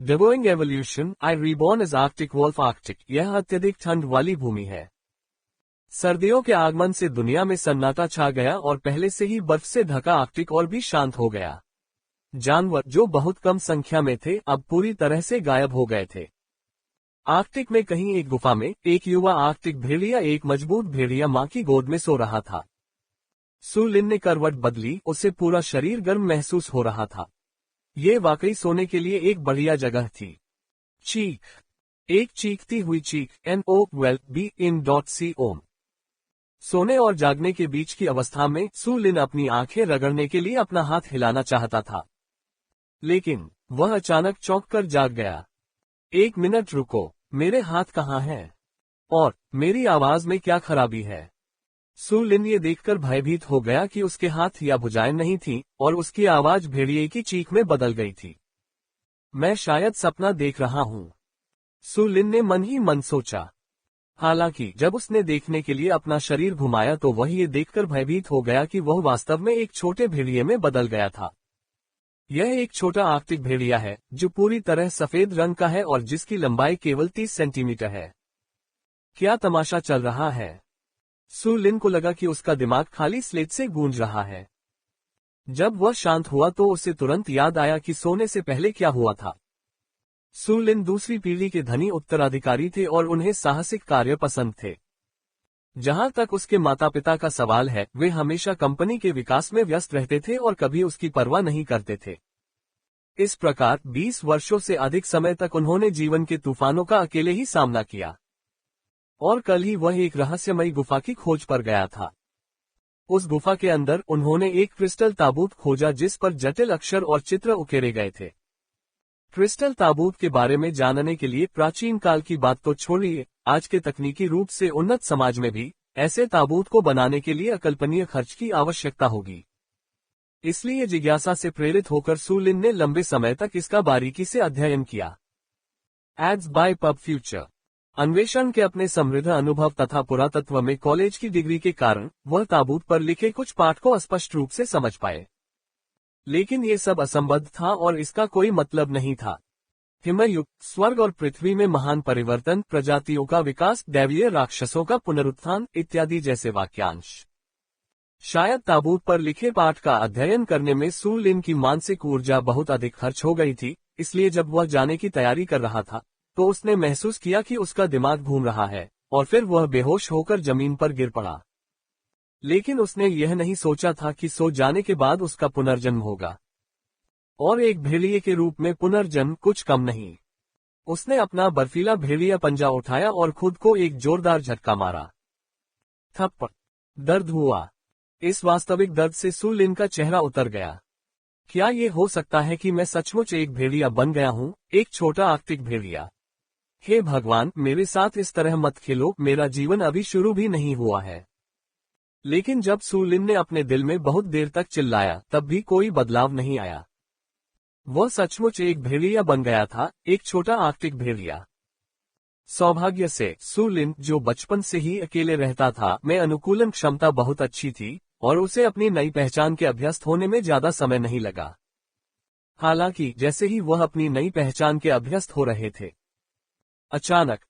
डिवोइंग evolution, I reborn as arctic wolf arctic. यह अत्यधिक ठंड वाली भूमि है। सर्दियों के आगमन से दुनिया में सन्नाटा छा गया और पहले से ही बर्फ से ढका आर्कटिक और भी शांत हो गया। जानवर जो बहुत कम संख्या में थे अब पूरी तरह से गायब हो गए थे। आर्कटिक में कहीं एक गुफा में एक युवा आर्कटिक भेड़िया एक मजबूत भेड़िया मां की गोद में सो रहा था। सु लिन ने करवट बदली, उसे पूरा शरीर गर्म महसूस हो रहा था। ये वाकई सोने के लिए एक बढ़िया जगह थी। चीख, एक चीखती हुई चीख, NOWELL-BE-IN.C ओम। सोने और जागने के बीच की अवस्था में सु लिन अपनी आंखें रगड़ने के लिए अपना हाथ हिलाना चाहता था, लेकिन वह अचानक चौंक कर जाग गया। 1 मिनट रुको, मेरे हाथ कहाँ हैं? और मेरी आवाज में क्या खराबी है? सु लिन ये देखकर भयभीत हो गया कि उसके हाथ या भुजाएं नहीं थीं और उसकी आवाज भेड़िए की चीख में बदल गई थी। मैं शायद सपना देख रहा हूँ, सु लिन ने मन ही मन सोचा। हालांकि जब उसने देखने के लिए अपना शरीर घुमाया तो वह ये देखकर भयभीत हो गया कि वह वास्तव में एक छोटे भेड़िए में बदल गया था। यह एक छोटा आर्कटिक भेड़िया है जो पूरी तरह सफेद रंग का है और जिसकी लंबाई केवल 30 सेंटीमीटर है। क्या तमाशा चल रहा है? सु लिन को लगा कि उसका दिमाग खाली स्लेट से गूंज रहा है। जब वह शांत हुआ तो उसे तुरंत याद आया कि सोने से पहले क्या हुआ था। सु लिन दूसरी पीढ़ी के धनी उत्तराधिकारी थे और उन्हें साहसिक कार्य पसंद थे। जहां तक उसके माता पिता का सवाल है, वे हमेशा कंपनी के विकास में व्यस्त रहते थे और कभी उसकी परवाह नहीं करते थे। इस प्रकार 20 वर्षों से अधिक समय तक उन्होंने जीवन के तूफानों का अकेले ही सामना किया। और कल ही वह एक रहस्यमयी गुफा की खोज पर गया था। उस गुफा के अंदर उन्होंने एक क्रिस्टल ताबूत खोजा जिस पर जटिल अक्षर और चित्र उकेरे गए थे। क्रिस्टल ताबूत के बारे में जानने के लिए प्राचीन काल की बात तो छोड़िए, आज के तकनीकी रूप से उन्नत समाज में भी ऐसे ताबूत को बनाने के लिए अकल्पनीय खर्च की आवश्यकता होगी। इसलिए जिज्ञासा से प्रेरित होकर सु लिन ने लंबे समय तक इसका बारीकी से अध्ययन किया। Ads by pub future. अन्वेषण के अपने समृद्ध अनुभव तथा पुरातत्व में कॉलेज की डिग्री के कारण वह ताबूत पर लिखे कुछ पाठ को स्पष्ट रूप से समझ पाए। लेकिन ये सब असंबद्ध था और इसका कोई मतलब नहीं था। हिमयुग, स्वर्ग और पृथ्वी में महान परिवर्तन, प्रजातियों का विकास, दैवीय राक्षसों का पुनरुत्थान इत्यादि जैसे वाक्यांश। शायद ताबूत पर लिखे पाठ का अध्ययन करने में सु लिन की मानसिक ऊर्जा बहुत अधिक खर्च हो गई थी, इसलिए जब वह जाने की तैयारी कर रहा था तो उसने महसूस किया कि उसका दिमाग घूम रहा है और फिर वह बेहोश होकर जमीन पर गिर पड़ा। लेकिन उसने यह नहीं सोचा था कि सो जाने के बाद उसका पुनर्जन्म होगा, और एक भेड़िए के रूप में पुनर्जन्म कुछ कम नहीं। उसने अपना बर्फीला भेड़िया पंजा उठाया और खुद को एक जोरदार झटका मारा। थप्पड़। दर्द हुआ। इस वास्तविक दर्द से सु लिन का चेहरा उतर गया। क्या ये हो सकता है कि मैं सचमुच एक भेड़िया बन गया हूँ, एक छोटा आर्कटिक भेड़िया? हे भगवान, मेरे साथ इस तरह मत खेलो, मेरा जीवन अभी शुरू भी नहीं हुआ है। लेकिन जब सु लिन ने अपने दिल में बहुत देर तक चिल्लाया तब भी कोई बदलाव नहीं आया। वह सचमुच एक भेड़िया बन गया था, एक छोटा आर्कटिक भेड़िया। सौभाग्य से सु लिन, जो बचपन से ही अकेले रहता था, में अनुकूलन क्षमता बहुत अच्छी थी और उसे अपनी नई पहचान के अभ्यस्त होने में ज्यादा समय नहीं लगा। हालांकि जैसे ही वह अपनी नई पहचान के अभ्यस्त हो रहे थे, अचानक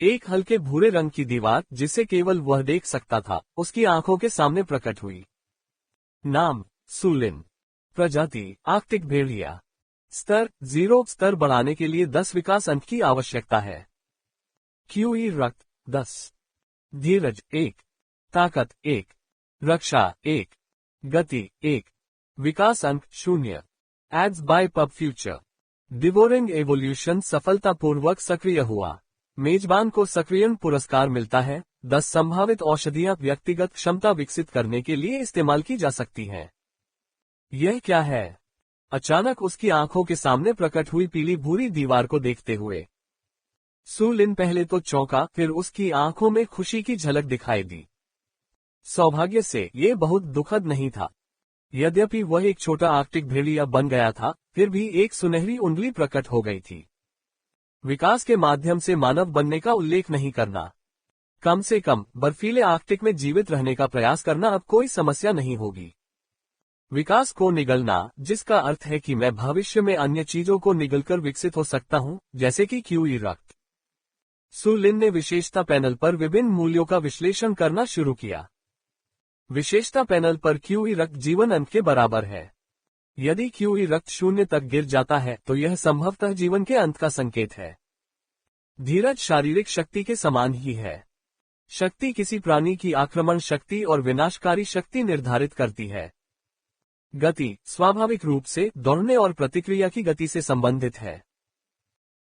एक हल्के भूरे रंग की दीवार, जिसे केवल वह देख सकता था, उसकी आंखों के सामने प्रकट हुई। नाम सु लिन। प्रजाति आर्कटिक भेड़िया। स्तर 0। स्तर बढ़ाने के लिए 10 विकास अंक की आवश्यकता है। QE रक्त 10, धीरज 1, ताकत 1, रक्षा 1, गति 1, विकास अंक 0। Ads by pub future. Devouring evolution सफलतापूर्वक सक्रिय हुआ। मेजबान को सक्रियण पुरस्कार मिलता है। 10 संभावित औषधियां व्यक्तिगत क्षमता विकसित करने के लिए इस्तेमाल की जा सकती हैं। यह क्या है? अचानक उसकी आंखों के सामने प्रकट हुई पीली भूरी दीवार को देखते हुए सु लिन पहले तो चौंका, फिर उसकी आंखों में खुशी की झलक दिखाई दी। सौभाग्य से ये बहुत दुखद नहीं था। यद्यपि वह एक छोटा आर्कटिक भेड़िया बन गया था, फिर भी एक सुनहरी उंगली प्रकट हो गई थी। विकास के माध्यम से मानव बनने का उल्लेख नहीं करना। कम से कम बर्फीले आर्कटिक में जीवित रहने का प्रयास करना अब कोई समस्या नहीं होगी। विकास को निगलना, जिसका अर्थ है कि मैं भविष्य में अन्य चीजों को निगलकर विकसित हो सकता हूं, जैसे कि क्यूई रक्त। सु लिन ने विशेषता पैनल पर विभिन्न मूल्यों का विश्लेषण करना शुरू किया। विशेषता पैनल पर क्यूई रक्त जीवन अंत के बराबर है। यदि क्यूई रक्त 0 तक गिर जाता है तो यह संभवतः जीवन के अंत का संकेत है। धीरज शारीरिक शक्ति के समान ही है। शक्ति किसी प्राणी की आक्रमण शक्ति और विनाशकारी शक्ति निर्धारित करती है। गति स्वाभाविक रूप से दौड़ने और प्रतिक्रिया की गति से संबंधित है।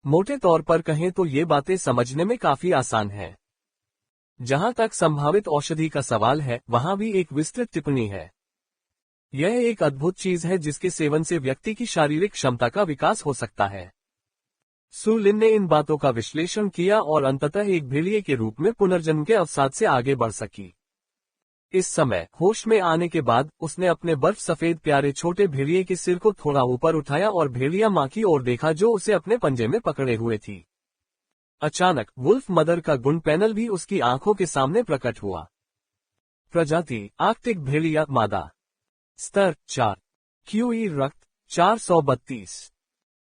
मोटे तौर पर कहें तो ये बातें समझने में काफी आसान है। जहां तक संभावित औषधि का सवाल है, वहां भी एक विस्तृत टिप्पणी है। यह एक अद्भुत चीज है जिसके सेवन से व्यक्ति की शारीरिक क्षमता का विकास हो सकता है। सु लिन ने इन बातों का विश्लेषण किया और अंततः एक भेड़िए के रूप में पुनर्जन्म के अवसाद से आगे बढ़ सकी। इस समय होश में आने के बाद उसने अपने बर्फ सफेद प्यारे छोटे भेड़िए के सिर को थोड़ा ऊपर उठाया और भेड़िया मां की ओर देखा जो उसे अपने पंजे में पकड़े हुए थी। अचानक वुल्फ मदर का गुण पैनल भी उसकी आंखों के सामने प्रकट हुआ। प्रजाति आर्कटिक भेड़िया मादा। स्तर 4। क्यूई रक्त 432।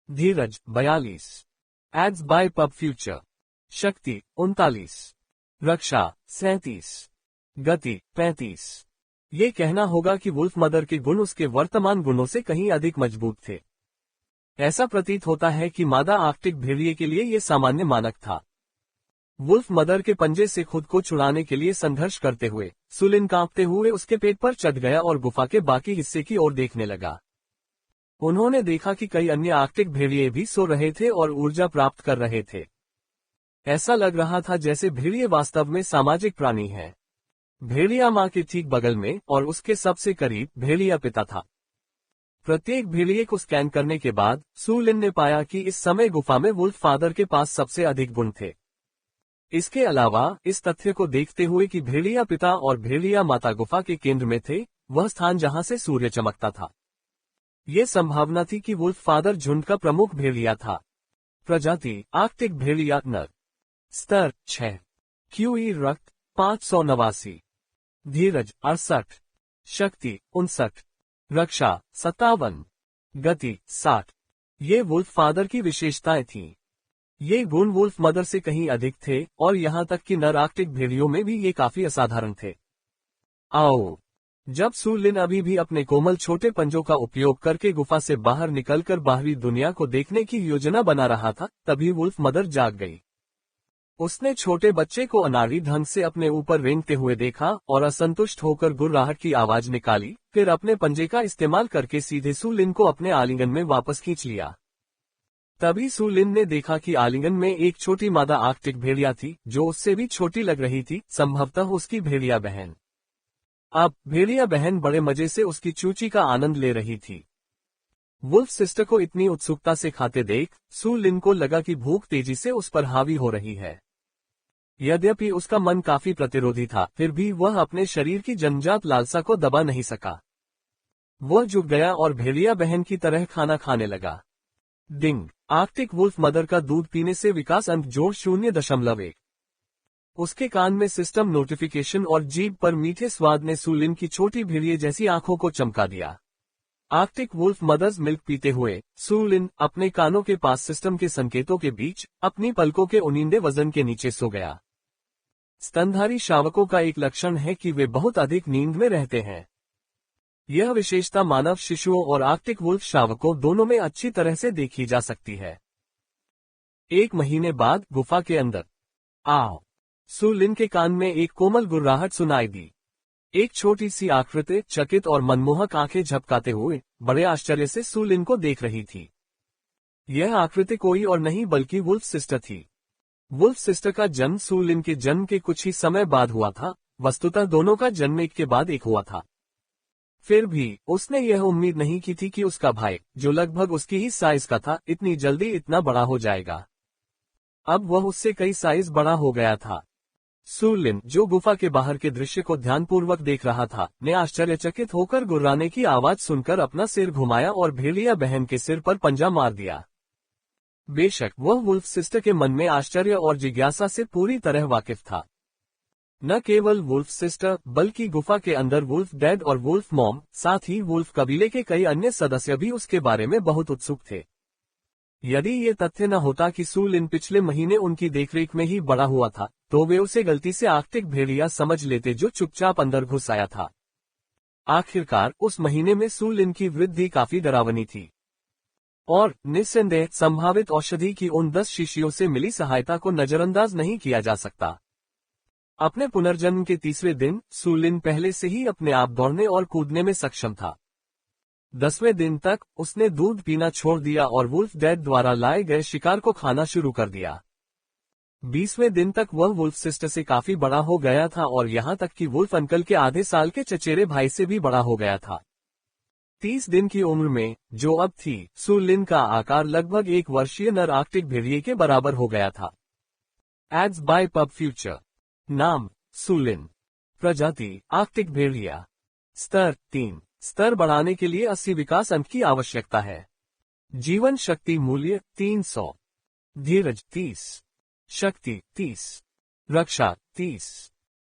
धीरज 42। Ads by pub future. शक्ति 39। रक्षा 37। गति 35। ये कहना होगा कि वुल्फ मदर के गुण उसके वर्तमान गुणों से कहीं अधिक मजबूत थे। ऐसा प्रतीत होता है कि मादा आर्कटिक भेड़िए के लिए यह सामान्य मानक था। वुल्फ मदर के पंजे से खुद को छुड़ाने के लिए संघर्ष करते हुए सु लिन कांपते हुए उसके पेट पर चढ़ गया और गुफा के बाकी हिस्से की ओर देखने लगा। उन्होंने देखा कि कई अन्य आर्कटिक भेड़िए भी सो रहे थे और ऊर्जा प्राप्त कर रहे थे। ऐसा लग रहा था जैसे भेड़िए वास्तव में सामाजिक प्राणी हैं। भेड़िया मां के ठीक बगल में और उसके सबसे करीब भेड़िया पिता था। प्रत्येक भेड़िए को स्कैन करने के बाद सु लिन ने पाया कि इस समय गुफा में वुल्फ फादर के पास सबसे अधिक गुण थे। इसके अलावा इस तथ्य को देखते हुए कि भेड़िया पिता और भेड़िया माता गुफा के केंद्र में थे, वह स्थान जहां से सूर्य चमकता था। ये संभावना थी कि वुल्फ फादर झुंड का प्रमुख भेड़िया था। प्रजाति आर्कटिक भेड़िया नर। स्तर 6। क्यूई रक्त 589। धीरज 68। शक्ति 59। रक्षा 57। गति 60। ये वुल्फ फादर की विशेषताएं थीं। ये गुण वुल्फ मदर से कहीं अधिक थे और यहां तक कि नर आर्कटिक भेड़ियों में भी ये काफी असाधारण थे। आओ। जब सु लिन अभी भी अपने कोमल छोटे पंजों का उपयोग करके गुफा से बाहर निकलकर बाहरी दुनिया को देखने की योजना बना रहा था, तभी वुल्फ मदर जाग गई। उसने छोटे बच्चे को अनाड़ी ढंग से अपने ऊपर रेंगते हुए देखा और असंतुष्ट होकर गुर्राहट की आवाज निकाली, फिर अपने पंजे का इस्तेमाल करके सीधे सु लिन को अपने आलिंगन में वापस खींच लिया। तभी सु लिन ने देखा कि आलिंगन में एक छोटी मादा आर्कटिक भेड़िया थी जो उससे भी छोटी लग रही थी, संभवतः उसकी भेड़िया बहन। अब भेड़िया बहन बड़े मजे से उसकी चूची का आनंद ले रही थी। वुल्फ सिस्टर को इतनी उत्सुकता से खाते देख सु लिन को लगा कि भूख तेजी से उस पर हावी हो रही है। यद्यपि उसका मन काफी प्रतिरोधी था, फिर भी वह अपने शरीर की जन्मजात लालसा को दबा नहीं सका। वह झुक गया और भेड़िया बहन की तरह खाना खाने लगा। डिंग। आर्कटिक वुल्फ मदर का दूध पीने से विकास अंक जोड़ 0.1। उसके कान में सिस्टम नोटिफिकेशन और जीभ पर मीठे स्वाद ने सु लिन की छोटी भेड़िए जैसी आंखों को चमका दिया। आर्कटिक वुल्फ मदर्स मिल्क पीते हुए सु लिन अपने कानों के पास सिस्टम के संकेतों के बीच अपनी पलकों के उनींदे वजन के नीचे सो गया। स्तनधारी शावकों का एक लक्षण है कि वे बहुत अधिक नींद में रहते हैं। यह विशेषता मानव शिशुओं और आर्कटिक वुल्फ शावकों दोनों में अच्छी तरह से देखी जा सकती है। 1 महीने बाद गुफा के अंदर। आओ। सु लिन के कान में एक कोमल गुर्राहट सुनाई दी। एक छोटी सी आकृति चकित और मनमोहक आंखें झपकाते हुए बड़े आश्चर्य से सु लिन को देख रही थी। यह आकृति कोई और नहीं बल्कि वुल्फ सिस्टर थी। वुल्फ सिस्टर का जन्म सु लिन के जन्म के कुछ ही समय बाद हुआ था। वस्तुतः दोनों का जन्म एक के बाद एक हुआ था। फिर भी उसने यह उम्मीद नहीं की थी कि उसका भाई, जो लगभग उसकी ही साइज का था, इतनी जल्दी इतना बड़ा हो जाएगा। अब वह उससे कई साइज बड़ा हो गया था। सु लिन, जो गुफा के बाहर के दृश्य को ध्यानपूर्वक देख रहा था, ने आश्चर्यचकित होकर गुर्राने की आवाज सुनकर अपना सिर घुमाया और भेड़िया बहन के सिर पर पंजा मार दिया। बेशक वह वुल्फ सिस्टर के मन में आश्चर्य और जिज्ञासा से पूरी तरह वाकिफ था। न केवल वुल्फ सिस्टर बल्कि गुफा के अंदर वुल्फ डैड और वुल्फ मॉम, साथ ही वुल्फ कबीले के कई अन्य सदस्य भी उसके बारे में बहुत उत्सुक थे। यदि ये तथ्य न होता कि सू लिन पिछले महीने उनकी देखरेख में ही बड़ा हुआ था, तो वे उसे गलती से आर्कटिक भेड़िया समझ लेते जो चुपचाप अंदर घुस आया था। आखिरकार उस महीने में सू लिन की वृद्धि काफी डरावनी थी और निस्संदेह संभावित औषधि की उन 10 शिष्यों से मिली सहायता को नजरअंदाज नहीं किया जा सकता। अपने पुनर्जन्म के तीसरे दिन सू लिन पहले से ही अपने आप दौड़ने और कूदने में सक्षम था। 10वें दिन तक उसने दूध पीना छोड़ दिया और वुल्फ डैड द्वारा लाए गए शिकार को खाना शुरू कर दिया। 20वें दिन तक वह वुल्फ सिस्टर से काफी बड़ा हो गया था और यहाँ तक कि वुल्फ अंकल के आधे साल के चचेरे भाई से भी बड़ा हो गया था। 30 दिन की उम्र में, जो अब थी, सू लिन का आकार लगभग 1 वर्षीय नर आर्कटिक भेड़िए के बराबर हो गया था। Ads by pub future. नाम सू लिन। प्रजाति आर्कटिक भेड़िया। स्तर 3। स्तर बढ़ाने के लिए 80 विकास अंक की आवश्यकता है। जीवन शक्ति मूल्य 300। धीरज 30। शक्ति 30। रक्षा 30।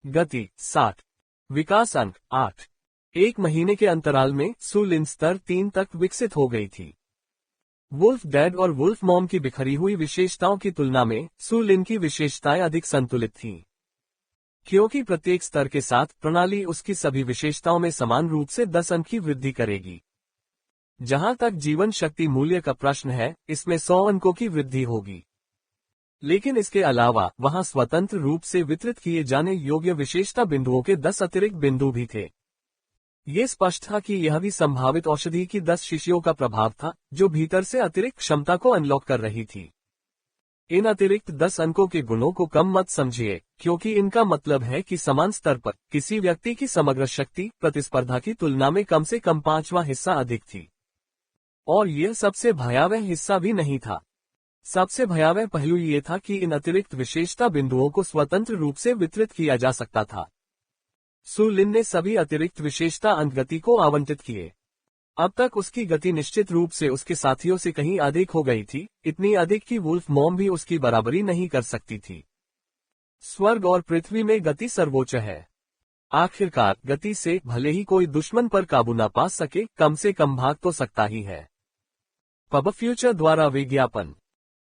गति 60। विकास अंक 8। 1 महीने के अंतराल में सू लिन स्तर 3 तक विकसित हो गई थी। वुल्फ डैड और वुल्फ मॉम की बिखरी हुई विशेषताओं की तुलना में सू लिन की विशेषताएं अधिक संतुलित थीं, क्योंकि प्रत्येक स्तर के साथ प्रणाली उसकी सभी विशेषताओं में समान रूप से 10 अंक की वृद्धि करेगी। जहां तक जीवन शक्ति मूल्य का प्रश्न है, इसमें 100 अंकों की वृद्धि होगी। लेकिन इसके अलावा वहां स्वतंत्र रूप से वितरित किए जाने योग्य विशेषता बिंदुओं के 10 अतिरिक्त बिंदु भी थे। ये स्पष्ट था कि यह भी संभावित औषधि की 10 शिशियों का प्रभाव था, जो भीतर से अतिरिक्त क्षमता को अनलॉक कर रही थी। इन अतिरिक्त 10 अंकों के गुणों को कम मत समझिए, क्योंकि इनका मतलब है कि समान स्तर पर किसी व्यक्ति की समग्र शक्ति प्रतिस्पर्धा की तुलना में कम से कम 5वां हिस्सा अधिक थी। और यह सबसे भयावह हिस्सा भी नहीं था। सबसे भयावह पहलू ये था कि इन अतिरिक्त विशेषता बिंदुओं को स्वतंत्र रूप से वितरित किया जा सकता था। सू लिन ने सभी अतिरिक्त विशेषता अंक गति को आवंटित किए। अब तक उसकी गति निश्चित रूप से उसके साथियों से कहीं अधिक हो गई थी, इतनी अधिक कि वुल्फ मॉम भी उसकी बराबरी नहीं कर सकती थी। स्वर्ग और पृथ्वी में गति सर्वोच्च है। आखिरकार गति से भले ही कोई दुश्मन पर काबू न पा सके, कम से कम भाग तो सकता ही है। पब फ्यूचर द्वारा विज्ञापन।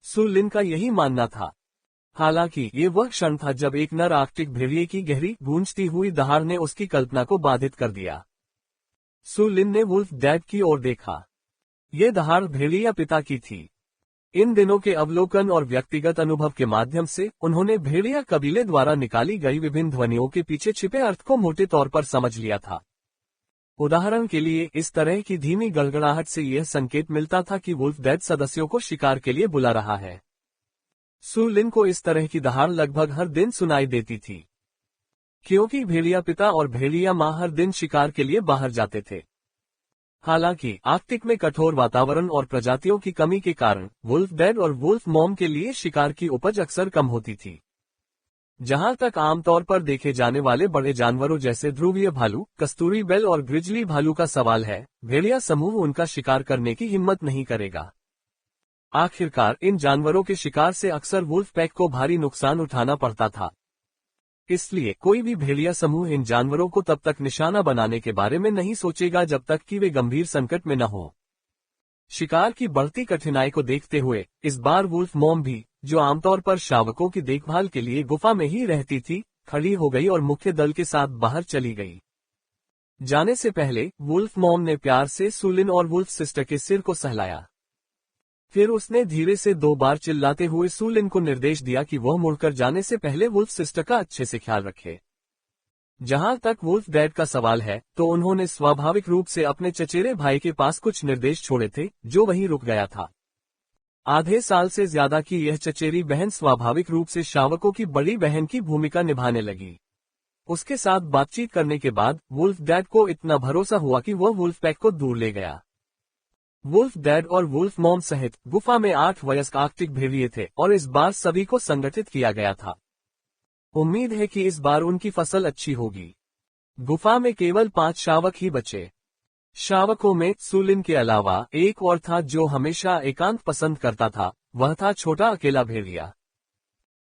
सू लिन का यही मानना था। हालांकि ये वह क्षण था जब एक नर आर्कटिक भेड़िए की गहरी गूंजती हुई दहाड़ ने उसकी कल्पना को बाधित कर दिया। सू लिन ने वुल्फ डैड की ओर देखा। ये दहाड़ भेड़िया पिता की थी। इन दिनों के अवलोकन और व्यक्तिगत अनुभव के माध्यम से उन्होंने भेड़िया कबीले द्वारा निकाली गई विभिन्न ध्वनियों के पीछे छिपे अर्थ को मोटे तौर पर समझ लिया था। उदाहरण के लिए, इस तरह की धीमी गड़गड़ाहट से यह संकेत मिलता था कि वुल्फ डैड सदस्यों को शिकार के लिए बुला रहा है। सू लिन को इस तरह की दहाड़ लगभग हर दिन सुनाई देती थी, क्योंकि भेड़िया पिता और भेड़िया माँ हर दिन शिकार के लिए बाहर जाते थे। हालांकि आर्कटिक में कठोर वातावरण और प्रजातियों की कमी के कारण वुल्फ डैड और वुल्फ मॉम के लिए शिकार की उपज अक्सर कम होती थी। जहां तक आमतौर पर देखे जाने वाले बड़े जानवरों जैसे ध्रुवीय भालू, कस्तूरी बेल और ग्रिजली भालू का सवाल है, भेड़िया समूह उनका शिकार करने की हिम्मत नहीं करेगा। आखिरकार इन जानवरों के शिकार से अक्सर वुल्फ पैक को भारी नुकसान उठाना पड़ता था। इसलिए कोई भी भेड़िया समूह इन जानवरों को तब तक निशाना बनाने के बारे में नहीं सोचेगा जब तक कि वे गंभीर संकट में न हो। शिकार की बढ़ती कठिनाई को देखते हुए इस बार वुल्फ मॉम भी, जो आमतौर पर शावकों की देखभाल के लिए गुफा में ही रहती थी, खड़ी हो गई और मुख्य दल के साथ बाहर चली गई। जाने से पहले वुल्फ मॉम ने प्यार से सू लिन और वुल्फ सिस्टर के सिर को सहलाया। फिर उसने धीरे से 2 बार चिल्लाते हुए सू लिन को निर्देश दिया कि वह मुड़कर जाने से पहले वुल्फ सिस्टर का अच्छे से ख्याल रखे। जहां तक वुल्फ डैड का सवाल है, तो उन्होंने स्वाभाविक रूप से अपने चचेरे भाई के पास कुछ निर्देश छोड़े थे, जो वहीं रुक गया था। आधे साल से ज्यादा की यह चचेरी बहन स्वाभाविक रूप से शावकों की बड़ी बहन की भूमिका निभाने लगी। उसके साथ बातचीत करने के बाद वुल्फ डैड को इतना भरोसा हुआ कि वह वुल्फ पैक को दूर ले गया। वुल्फ डैड और वुल्फ मॉम सहित गुफा में 8 वयस्क आर्कटिक भेड़िए थे और इस बार सभी को संगठित किया गया था। उम्मीद है कि इस बार उनकी फसल अच्छी होगी। गुफा में केवल 5 शावक ही बचे। शावकों में सू लिन के अलावा एक और था जो हमेशा एकांत पसंद करता था, वह था छोटा अकेला भेड़िया।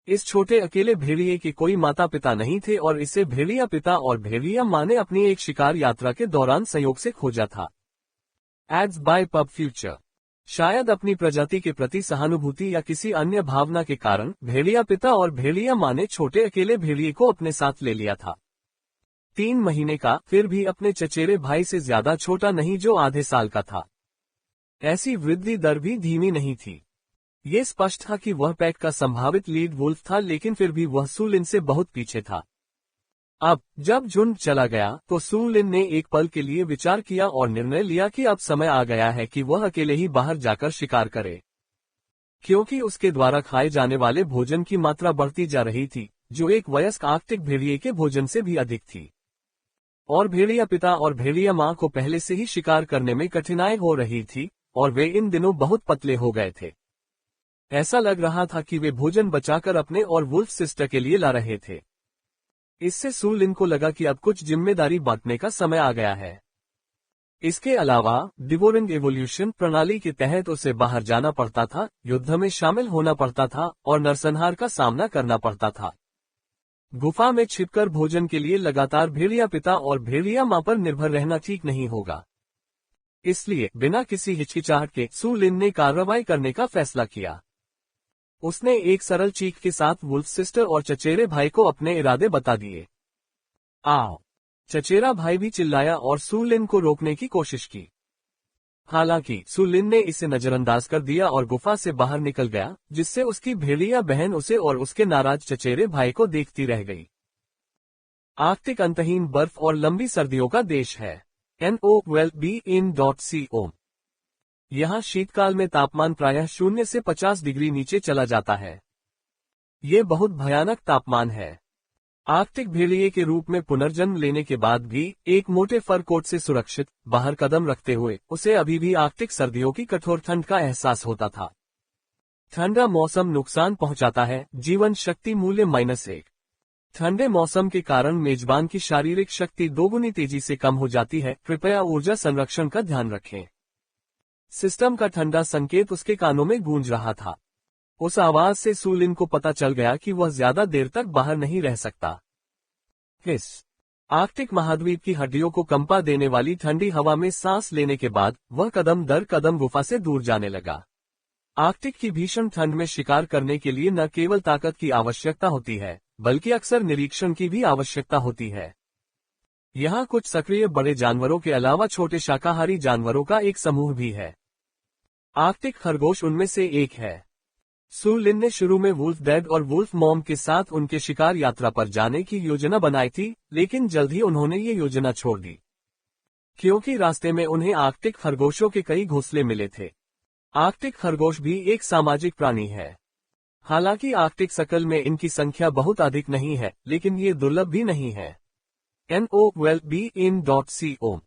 इस छोटे अकेले भेड़िए के कोई माता पिता नहीं थे और इसे भेड़िया पिता और भेड़िया माँ ने अपनी एक शिकार यात्रा के दौरान संयोग से खोजा था। Ads by pub future. शायद अपनी प्रजाति के प्रति सहानुभूति या किसी अन्य भावना के कारण भेड़िया पिता और भेड़िया माँ ने छोटे अकेले भेड़िए को अपने साथ ले लिया था। 3 महीने का, फिर भी अपने चचेरे भाई से ज्यादा छोटा नहीं जो आधे साल का था। ऐसी वृद्धि दर भी धीमी नहीं थी। ये स्पष्ट था कि वह पैक का संभावित लीड वुल्फ था, लेकिन फिर भी वह सू लिन से बहुत पीछे था। अब जब झुंड चला गया तो सू लिन ने एक पल के लिए विचार किया और निर्णय लिया कि अब समय आ गया है कि वह अकेले ही बाहर जाकर शिकार करे, क्योंकि उसके द्वारा खाए जाने वाले भोजन की मात्रा बढ़ती जा रही थी, जो एक वयस्क आर्कटिक भेड़िए के भोजन से भी अधिक थी। और भेड़िया पिता और भेड़िया माँ को पहले से ही शिकार करने में कठिनाई हो रही थी और वे इन दिनों बहुत पतले हो गए थे। ऐसा लग रहा था कि वे भोजन बचाकर अपने और वुल्फ सिस्टर के लिए ला रहे थे। इससे सू लिन को लगा कि अब कुछ जिम्मेदारी बांटने का समय आ गया है। इसके अलावा डिवोरिंग एवोल्यूशन प्रणाली के तहत उसे बाहर जाना पड़ता था, युद्ध में शामिल होना पड़ता था और नरसंहार का सामना करना पड़ता था। गुफा में छिपकर भोजन के लिए लगातार भेड़िया पिता और भेड़िया माँ पर निर्भर रहना ठीक नहीं होगा। इसलिए बिना किसी हिचकिचाहट के सू लिन ने कार्रवाई करने का फैसला किया। उसने एक सरल चीख के साथ वुल्फ सिस्टर और चचेरे भाई को अपने इरादे बता दिए। आओ! चचेरा भाई भी चिल्लाया और सू लिन को रोकने की कोशिश की। हालांकि सू लिन ने इसे नजरअंदाज कर दिया और गुफा से बाहर निकल गया, जिससे उसकी भेड़िया बहन उसे और उसके नाराज चचेरे भाई को देखती रह गई। आर्कटिक अंतहीन बर्फ और लंबी सर्दियों का देश है। NOWELLBE.CO। यहाँ शीतकाल में तापमान प्रायः 0 से 50 डिग्री नीचे चला जाता है। ये बहुत भयानक तापमान है। आर्कटिक भेड़िए के रूप में पुनर्जन्म लेने के बाद भी एक मोटे फर कोट से सुरक्षित बाहर कदम रखते हुए उसे अभी भी आर्कटिक सर्दियों की कठोर ठंड का एहसास होता था। ठंडा मौसम नुकसान पहुंचाता है। जीवन शक्ति मूल्य -1। ठंडे मौसम के कारण मेजबान की शारीरिक शक्ति दोगुनी तेजी से कम हो जाती है। कृपया ऊर्जा संरक्षण का ध्यान रखें। सिस्टम का ठंडा संकेत उसके कानों में गूंज रहा था। उस आवाज से सू लिन को पता चल गया कि वह ज्यादा देर तक बाहर नहीं रह सकता। इस आर्कटिक महाद्वीप की हड्डियों को कंपा देने वाली ठंडी हवा में सांस लेने के बाद वह कदम दर कदम गुफा से दूर जाने लगा। आर्कटिक की भीषण ठंड में शिकार करने के लिए न केवल ताकत की आवश्यकता होती है, बल्कि अक्सर निरीक्षण की भी आवश्यकता होती है। यहाँ कुछ सक्रिय बड़े जानवरों के अलावा छोटे शाकाहारी जानवरों का एक समूह भी है। आर्कटिक खरगोश उनमें से एक है। सू लिन ने शुरू में वुल्फ डैड और वुल्फ मॉम के साथ उनके शिकार यात्रा पर जाने की योजना बनाई थी, लेकिन जल्द ही उन्होंने ये योजना छोड़ दी, क्योंकि रास्ते में उन्हें आर्कटिक खरगोशों के कई घोंसले मिले थे। आर्कटिक खरगोश भी एक सामाजिक प्राणी है। हालांकि आर्कटिक सर्कल में इनकी संख्या बहुत अधिक नहीं है, लेकिन ये दुर्लभ भी नहीं है। NOWELLBE.CO।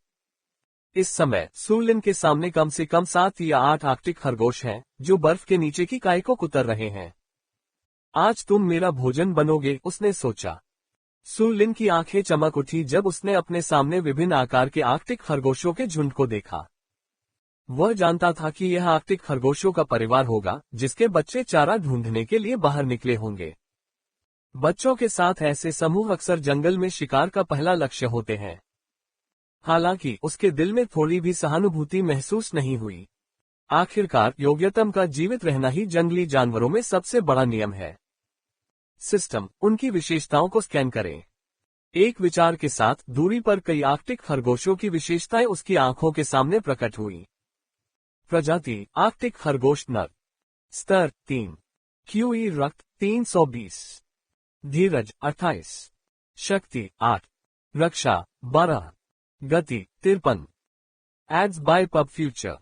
इस समय सू लिन के सामने कम से कम 7 या 8 आर्कटिक खरगोश हैं, जो बर्फ के नीचे की काई को कुतर रहे हैं। आज तुम मेरा भोजन बनोगे, उसने सोचा। सू लिन की आंखें चमक उठी जब उसने अपने सामने विभिन्न आकार के आर्कटिक खरगोशों के झुंड को देखा। वह जानता था कि यह आर्कटिक खरगोशों का परिवार होगा, जिसके बच्चे चारा ढूंढने के लिए बाहर निकले होंगे। बच्चों के साथ ऐसे समूह अक्सर जंगल में शिकार का पहला लक्ष्य होते हैं। हालांकि उसके दिल में थोड़ी भी सहानुभूति महसूस नहीं हुई। आखिरकार योग्यतम का जीवित रहना ही जंगली जानवरों में सबसे बड़ा नियम है। सिस्टम, उनकी विशेषताओं को स्कैन करें। एक विचार के साथ दूरी पर कई आर्कटिक खरगोशों की विशेषताएं उसकी आंखों के सामने प्रकट हुई। प्रजाति आर्कटिक खरगोश नर। स्तर 3। QE रक्त 320। धीरज 28। शक्ति 8। रक्षा 12। गति 53। Ads by pub future.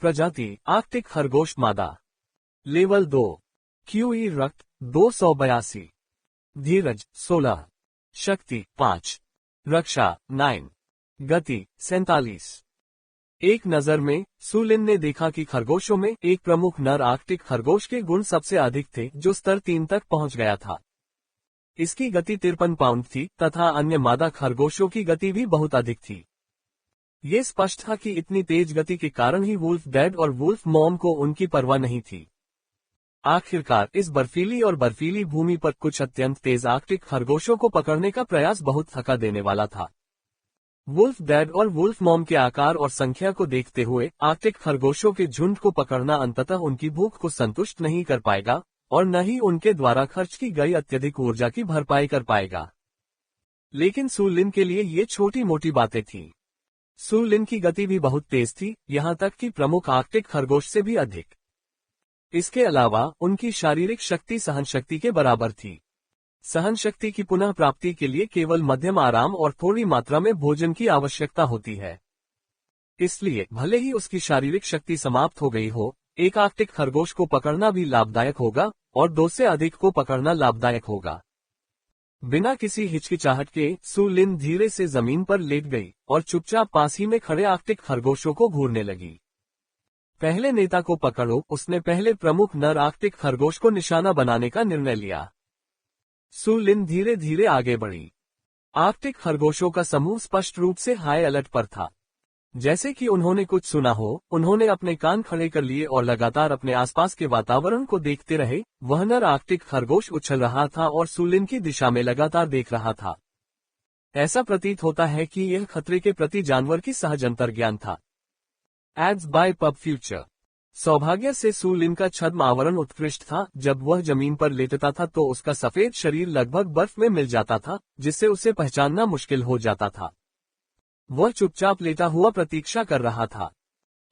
प्रजाति आर्कटिक खरगोश मादा। लेवल 2। QE रक्त 282। धीरज 16। शक्ति 5। रक्षा 9। गति 47। एक नजर में सू लिन ने देखा कि खरगोशों में एक प्रमुख नर आर्कटिक खरगोश के गुण सबसे अधिक थे, जो स्तर 3 तक पहुंच गया था। इसकी गति 53 पाउंड थी तथा अन्य मादा खरगोशों की गति भी बहुत अधिक थी। ये स्पष्ट था कि इतनी तेज गति के कारण ही वुल्फ डैड और वुल्फ मॉम को उनकी परवाह नहीं थी। आखिरकार इस बर्फीली और बर्फीली भूमि पर कुछ अत्यंत तेज आर्कटिक खरगोशों को पकड़ने का प्रयास बहुत थका देने वाला था। वुल्फ डैड और वुल्फ मॉम के आकार और संख्या को देखते हुए आर्कटिक खरगोशों के झुंड को पकड़ना अंततः उनकी भूख को संतुष्ट नहीं कर पाएगा और न ही उनके द्वारा खर्च की गई अत्यधिक ऊर्जा की भरपाई कर पाएगा। लेकिन सु लिन के लिए ये छोटी मोटी बातें थीं। सु लिन की गति भी बहुत तेज थी, यहाँ तक कि प्रमुख आर्कटिक खरगोश से भी अधिक। इसके अलावा उनकी शारीरिक शक्ति सहन शक्ति के बराबर थी। सहन शक्ति की पुनः प्राप्ति के लिए केवल मध्यम आराम और थोड़ी मात्रा में भोजन की आवश्यकता होती है। इसलिए भले ही उसकी शारीरिक शक्ति समाप्त हो गई हो, एक आर्कटिक खरगोश को पकड़ना भी लाभदायक होगा और 2 से अधिक को पकड़ना लाभदायक होगा। बिना किसी हिचकिचाहट के सु लिन धीरे से जमीन पर लेट गई और चुपचाप पास ही में खड़े आर्कटिक खरगोशों को घूरने लगी। पहले नेता को पकड़ो, उसने पहले प्रमुख नर आर्कटिक खरगोश को निशाना बनाने का निर्णय लिया। सु लिन धीरे धीरे आगे बढ़ी। आर्कटिक खरगोशों का समूह स्पष्ट रूप से हाई अलर्ट पर था। जैसे कि उन्होंने कुछ सुना हो, उन्होंने अपने कान खड़े कर लिए और लगातार अपने आसपास के वातावरण को देखते रहे। वह नर आर्कटिक खरगोश उछल रहा था और सु लिन की दिशा में लगातार देख रहा था। ऐसा प्रतीत होता है कि यह खतरे के प्रति जानवर की सहज अंतर्ज्ञान था। Ads by pub future. सौभाग्य से सु लिन का छद्म आवरण उत्कृष्ट था। जब वह जमीन पर लेटता था तो उसका सफेद शरीर लगभग बर्फ में मिल जाता था, जिससे उसे पहचानना मुश्किल हो जाता था। वह चुपचाप लेटा हुआ प्रतीक्षा कर रहा था।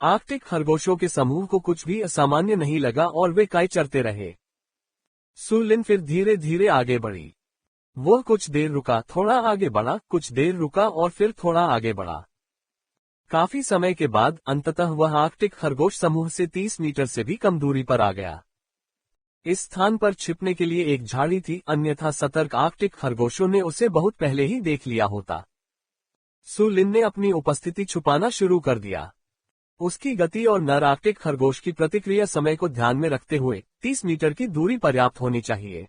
आर्कटिक खरगोशों के समूह को कुछ भी असामान्य नहीं लगा और वे काय चरते रहे। सु लिन फिर धीरे धीरे आगे बढ़ी। वह कुछ देर रुका, थोड़ा आगे बढ़ा, कुछ देर रुका और फिर थोड़ा आगे बढ़ा। काफी समय के बाद अंततः वह आर्कटिक खरगोश समूह से 30 मीटर से भी कम दूरी पर आ गया। इस स्थान पर छिपने के लिए एक झाड़ी थी, अन्यथा सतर्क आर्कटिक खरगोशों ने उसे बहुत पहले ही देख लिया होता। सु लिन ने अपनी उपस्थिति छुपाना शुरू कर दिया। उसकी गति और नर आर्कटिक खरगोश की प्रतिक्रिया समय को ध्यान में रखते हुए 30 मीटर की दूरी पर्याप्त होनी चाहिए।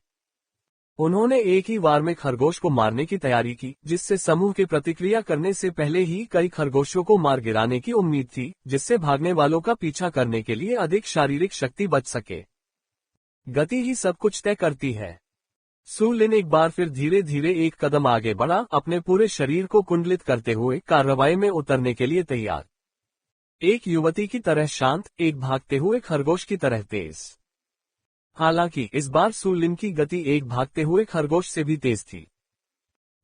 उन्होंने एक ही वार में खरगोश को मारने की तैयारी की, जिससे समूह के प्रतिक्रिया करने से पहले ही कई खरगोशों को मार गिराने की उम्मीद थी, जिससे भागने वालों का पीछा करने के लिए अधिक शारीरिक शक्ति बच सके। गति ही सब कुछ तय करती है। सु लिन एक बार फिर धीरे धीरे एक कदम आगे बढ़ा, अपने पूरे शरीर को कुंडलित करते हुए कार्रवाई में उतरने के लिए तैयार। एक युवती की तरह शांत, एक भागते हुए खरगोश की तरह तेज। हालांकि इस बार सु लिन की गति एक भागते हुए खरगोश से भी तेज थी।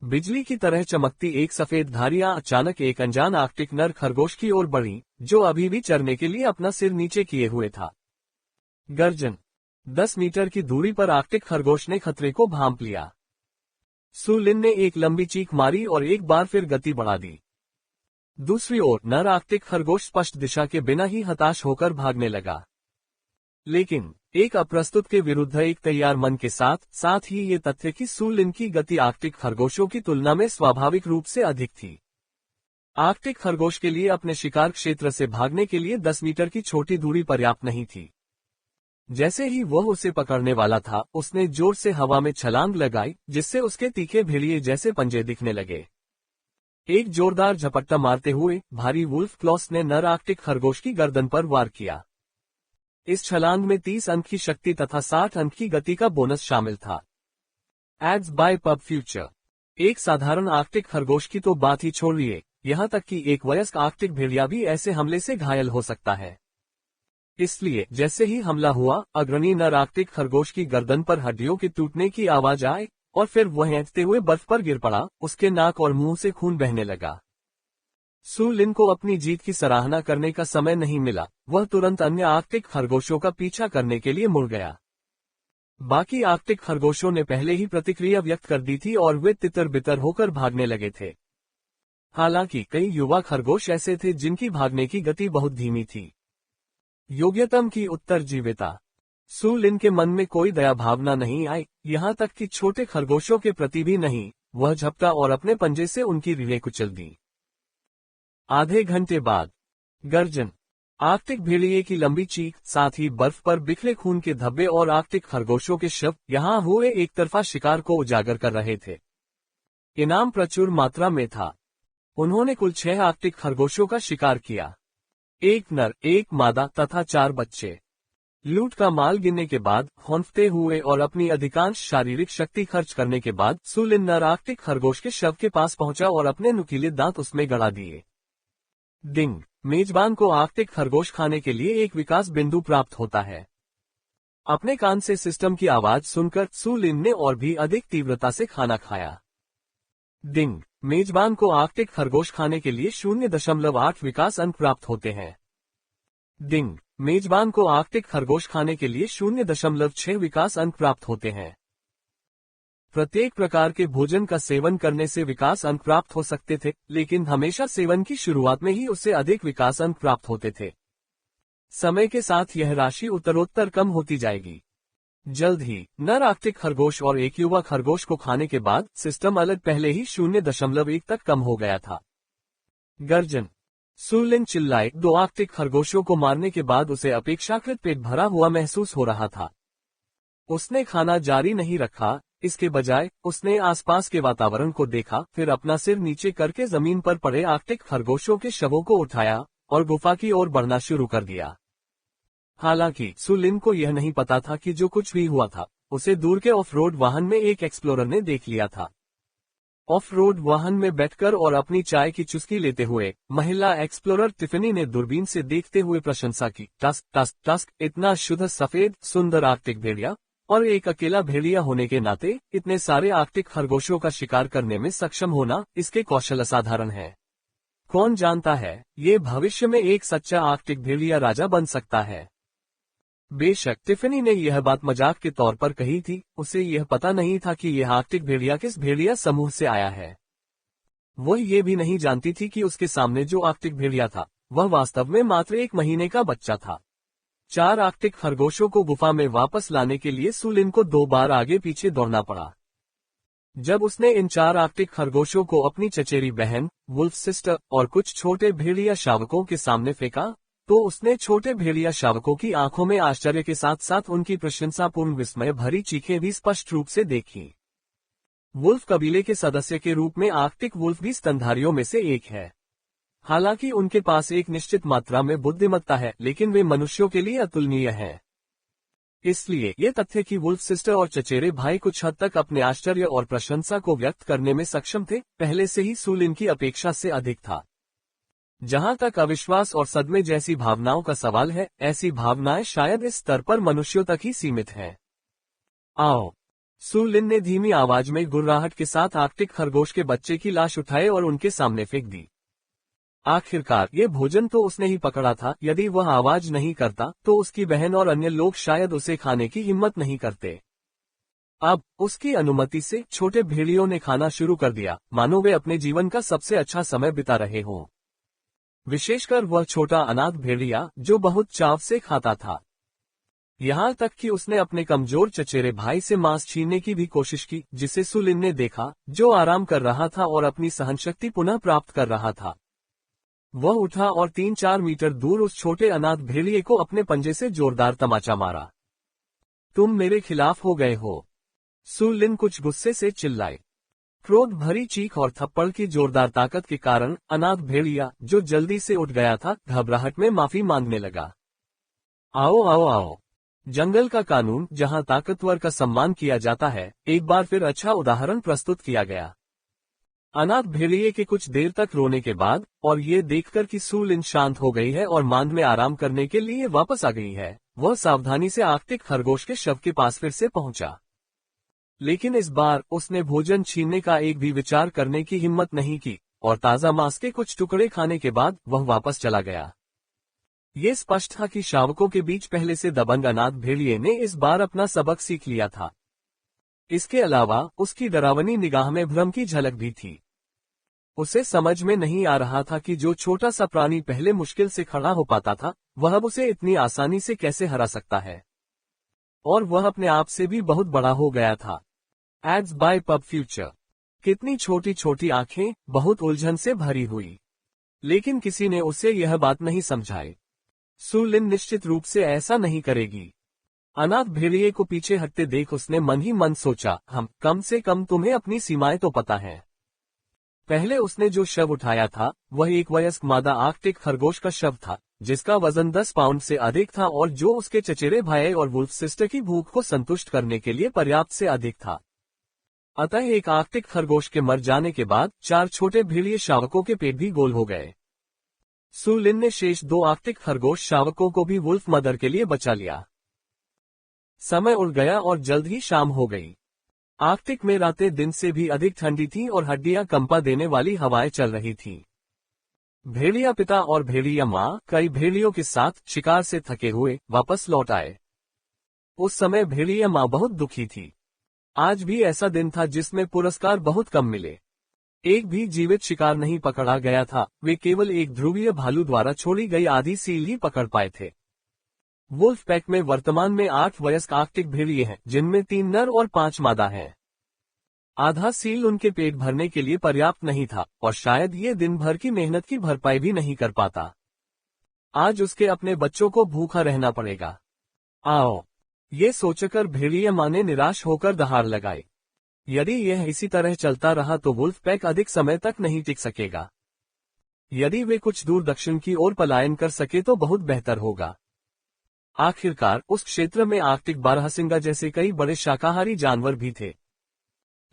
बिजली की तरह चमकती एक सफेद धारियां अचानक एक अनजान आर्कटिक नर खरगोश की ओर बढ़ी, जो अभी भी चरने के लिए अपना सिर नीचे किए हुए था। गर्जन। 10 मीटर की दूरी पर आर्कटिक खरगोश ने खतरे को भांप लिया। सु लिन ने एक लंबी चीख मारी और एक बार फिर गति बढ़ा दी। दूसरी ओर नर आर्कटिक खरगोश स्पष्ट दिशा के बिना ही हताश होकर भागने लगा। लेकिन एक अप्रस्तुत के विरुद्ध एक तैयार मन के साथ, साथ ही ये तथ्य कि सु लिन की गति आर्कटिक खरगोशों की तुलना में स्वाभाविक रूप से अधिक थी। आर्कटिक खरगोश के लिए अपने शिकार क्षेत्र से भागने के लिए 10 मीटर की छोटी दूरी पर्याप्त नहीं थी। जैसे ही वह उसे पकड़ने वाला था, उसने जोर से हवा में छलांग लगाई, जिससे उसके तीखे भेड़िए जैसे पंजे दिखने लगे। एक जोरदार झपट्टा मारते हुए भारी वुल्फ क्लॉस ने नर आर्कटिक खरगोश की गर्दन पर वार किया। इस छलांग में 30 अंक की शक्ति तथा 60 अंक की गति का बोनस शामिल था। Ads by pub future. एक साधारण आर्कटिक खरगोश की तो बात ही छोड़िए, यहाँ तक कि एक वयस्क आर्कटिक भेड़िया भी ऐसे हमले से घायल हो सकता है। इसलिए जैसे ही हमला हुआ, अग्रणी नर आर्कटिक खरगोश की गर्दन पर हड्डियों के टूटने की आवाज आई और फिर वह हैंचते हुए बर्फ पर गिर पड़ा। उसके नाक और मुंह से खून बहने लगा। सु लिन को अपनी जीत की सराहना करने का समय नहीं मिला। वह तुरंत अन्य आर्कटिक खरगोशों का पीछा करने के लिए मुड़ गया। बाकी आर्कटिक खरगोशों ने पहले ही प्रतिक्रिया व्यक्त कर दी थी और वे तितर बितर होकर भागने लगे थे। हालांकि कई युवा खरगोश ऐसे थे जिनकी भागने की गति बहुत धीमी थी। योग्यतम की उत्तरजीविता। सु लिन के मन में कोई दया भावना नहीं आई, यहाँ तक कि छोटे खरगोशों के प्रति भी नहीं। वह झपटा और अपने पंजे से उनकी रीढ़ें कुचल दी। आधे घंटे बाद गर्जन। आर्कटिक भेड़िए की लंबी चीख, साथ ही बर्फ पर बिखरे खून के धब्बे और आर्कटिक खरगोशों के शव यहाँ हुए एक तरफा शिकार को उजागर कर रहे थे। इनाम प्रचुर मात्रा में था। उन्होंने कुल 6 आर्कटिक खरगोशों का शिकार किया। एक नर, एक मादा तथा 4 बच्चे। लूट का माल गिनने के बाद, हौंफते हुए और अपनी अधिकांश शारीरिक शक्ति खर्च करने के बाद सु लिन नर आर्कटिक खरगोश के शव के पास पहुंचा और अपने नुकीले दांत उसमें गड़ा दिए। डिंग। मेजबान को आर्कटिक खरगोश खाने के लिए एक विकास बिंदु प्राप्त होता है। अपने कान से सिस्टम की आवाज सुनकर सु लिन ने और भी अधिक तीव्रता से खाना खाया। डिंग। मेजबान को आर्कटिक खरगोश खाने के लिए 0.8 विकास अंक प्राप्त होते हैं। डिंग। मेजबान को आर्कटिक खरगोश खाने के लिए 0.6 विकास अंक प्राप्त होते हैं। प्रत्येक प्रकार के भोजन का सेवन करने से विकास अंक प्राप्त हो सकते थे, लेकिन हमेशा सेवन की शुरुआत में ही उससे अधिक विकास अंक प्राप्त होते थे। समय के साथ यह राशि उत्तरोत्तर कम होती जाएगी। जल्द ही नर आर्कटिक खरगोश और एक युवा खरगोश को खाने के बाद सिस्टम अलग पहले ही 0.1 तक कम हो गया था। गर्जन। सु लिन चिल्लाए। 2 आर्कटिक खरगोशों को मारने के बाद उसे अपेक्षाकृत पेट भरा हुआ महसूस हो रहा था। उसने खाना जारी नहीं रखा, इसके बजाय उसने आसपास के वातावरण को देखा, फिर अपना सिर नीचे करके जमीन पर पड़े आर्कटिक खरगोशों के शवों को उठाया और गुफा की ओर बढ़ना शुरू कर दिया। हालांकि सु लिन को यह नहीं पता था कि जो कुछ भी हुआ था, उसे दूर के ऑफ रोड वाहन में एक एक्सप्लोरर ने देख लिया था। ऑफ रोड वाहन में बैठकर और अपनी चाय की चुस्की लेते हुए महिला एक्सप्लोरर टिफनी ने दूरबीन से देखते हुए प्रशंसा की। टस्क टस्क टस्क, इतना शुद्ध सफेद सुंदर आर्कटिक भेड़िया, और एक अकेला भेड़िया होने के नाते इतने सारे आर्कटिक खरगोशों का शिकार करने में सक्षम होना इसके कौशल असाधारण है। कौन जानता है, ये भविष्य में एक सच्चा आर्कटिक भेड़िया राजा बन सकता है। बेशक टिफनी ने यह बात मजाक के तौर पर कही थी, उसे यह पता नहीं था कि यह आर्कटिक भेड़िया किस भेड़िया समूह से आया है। वो ये भी नहीं जानती थी कि उसके सामने जो आर्कटिक भेड़िया था, वह वास्तव में मात्र 1 महीने का बच्चा था। 4 आर्कटिक खरगोशों को गुफा में वापस लाने के लिए सु लिन को 2 बार आगे पीछे दौड़ना पड़ा। जब उसने इन 4 आर्कटिक खरगोशों को अपनी चचेरी बहन, वुल्फ सिस्टर और कुछ छोटे भेड़िया शावकों के सामने फेंका, तो उसने छोटे भेड़िया शावकों की आंखों में आश्चर्य के साथ साथ उनकी प्रशंसापूर्ण विस्मय भरी चीखें भी स्पष्ट रूप से देखी। वुल्फ कबीले के सदस्य के रूप में आर्कटिक वुल्फ भी स्तनधारियों में से एक है। हालांकि उनके पास एक निश्चित मात्रा में बुद्धिमत्ता है, लेकिन वे मनुष्यों के लिए अतुलनीय हैं। इसलिए ये तथ्य कि वुल्फ सिस्टर और चचेरे भाई कुछ हद तक अपने आश्चर्य और प्रशंसा को व्यक्त करने में सक्षम थे, पहले से ही सु लिन की अपेक्षा से अधिक था। जहां तक अविश्वास और सदमे जैसी भावनाओं का सवाल है, ऐसी भावनाएं शायद इस स्तर पर मनुष्यों तक ही सीमित हैं। आओ। सु लिन ने धीमी आवाज में गुर्राहट के साथ आर्कटिक खरगोश के बच्चे की लाश उठाए और उनके सामने फेंक दी। आखिरकार ये भोजन तो उसने ही पकड़ा था, यदि वह आवाज नहीं करता तो उसकी बहन और अन्य लोग शायद उसे खाने की हिम्मत नहीं करते। अब उसकी अनुमति से छोटे भेड़ियों ने खाना शुरू कर दिया, मानो वे अपने जीवन का सबसे अच्छा समय बिता रहे हों। विशेषकर वह छोटा अनाथ भेड़िया जो बहुत चाव से खाता था। यहाँ तक कि उसने अपने कमजोर चचेरे भाई से मांस छीनने की भी कोशिश की, जिसे सु लिन ने देखा, जो आराम कर रहा था और अपनी सहनशक्ति पुनः प्राप्त कर रहा था। वह उठा और 3-4 मीटर दूर उस छोटे अनाथ भेड़िए को अपने पंजे से जोरदार तमाचा मारा। तुम मेरे खिलाफ हो गए हो, सु लिन कुछ गुस्से से चिल्लाए। क्रोध भरी चीख और थप्पड़ की जोरदार ताकत के कारण अनाथ भेड़िया, जो जल्दी से उठ गया था, घबराहट में माफी मांगने लगा। आओ आओ आओ। जंगल का कानून, जहां ताकतवर का सम्मान किया जाता है, एक बार फिर अच्छा उदाहरण प्रस्तुत किया गया। अनाथ भेड़िए के कुछ देर तक रोने के बाद, और ये देखकर कि सु लिन शांत हो गई है और मांद में आराम करने के लिए वापस आ गई है, वह सावधानी से आर्कटिक खरगोश के शव के पास फिर से पहुंचा। लेकिन इस बार उसने भोजन छीनने का एक भी विचार करने की हिम्मत नहीं की, और ताजा मांस के कुछ टुकड़े खाने के बाद वह वापस चला गया। ये स्पष्ट था कि शावकों के बीच पहले से दबंग अनाथ भेड़िए ने इस बार अपना सबक सीख लिया था। इसके अलावा उसकी डरावनी निगाह में भ्रम की झलक भी थी। उसे समझ में नहीं आ रहा था कि जो छोटा सा प्राणी पहले मुश्किल से खड़ा हो पाता था, वह अब उसे इतनी आसानी से कैसे हरा सकता है। और वह अपने आप से भी बहुत बड़ा हो गया था। Ads by pub future. कितनी छोटी छोटी आंखें, बहुत उलझन से भरी हुई। लेकिन किसी ने उसे यह बात नहीं समझाई। सु लिन निश्चित रूप से ऐसा नहीं करेगी। अनाथ भेड़िए को पीछे हटते देख उसने मन ही मन सोचा, हम कम से कम तुम्हें अपनी सीमाएं तो पता है। पहले उसने जो शव उठाया था वह एक वयस्क मादा आर्कटिक खरगोश का शव था, जिसका वजन 10 पाउंड से अधिक था और जो उसके चचेरे भाई और वुल्फ सिस्टर की भूख को संतुष्ट करने के लिए पर्याप्त से अधिक था। अतः एक आर्कटिक खरगोश के मर जाने के बाद 4 छोटे भेड़िए शावकों के पेट भी गोल हो गए। सु लिन ने शेष 2 आर्कटिक खरगोश शावकों को भी वुल्फ मदर के लिए बचा लिया। समय उड़ गया और जल्द ही शाम हो गई। आर्कटिक में रातें दिन से भी अधिक ठंडी थीं और हड्डियां कंपा देने वाली हवाएं चल रही थीं। भेड़िया पिता और भेड़िया माँ कई भेड़ियों के साथ शिकार से थके हुए वापस लौट आए। उस समय भेड़िया माँ बहुत दुखी थी। आज भी ऐसा दिन था जिसमें पुरस्कार बहुत कम मिले। एक भी जीवित शिकार नहीं पकड़ा गया था, वे केवल एक ध्रुवीय भालू द्वारा छोड़ी गई आधी सील ही पकड़ पाए थे। वुल्फ पैक में वर्तमान में 8 वयस्क आर्कटिक भेड़िए हैं, जिनमें 3 नर और 5 मादा हैं। आधा सील उनके पेट भरने के लिए पर्याप्त नहीं था और शायद ये दिन भर की मेहनत की भरपाई भी नहीं कर पाता। आज उसके अपने बच्चों को भूखा रहना पड़ेगा। आओ, ये सोचकर भेड़िया माँ ने निराश होकर दहाड़ लगाई। यदि यह इसी तरह चलता रहा तो वुल्फ पैक अधिक समय तक नहीं टिक सकेगा। यदि वे कुछ दूर दक्षिण की ओर पलायन कर सके तो बहुत बेहतर होगा। आखिरकार उस क्षेत्र में आर्कटिक बारहसिंगा जैसे कई बड़े शाकाहारी जानवर भी थे,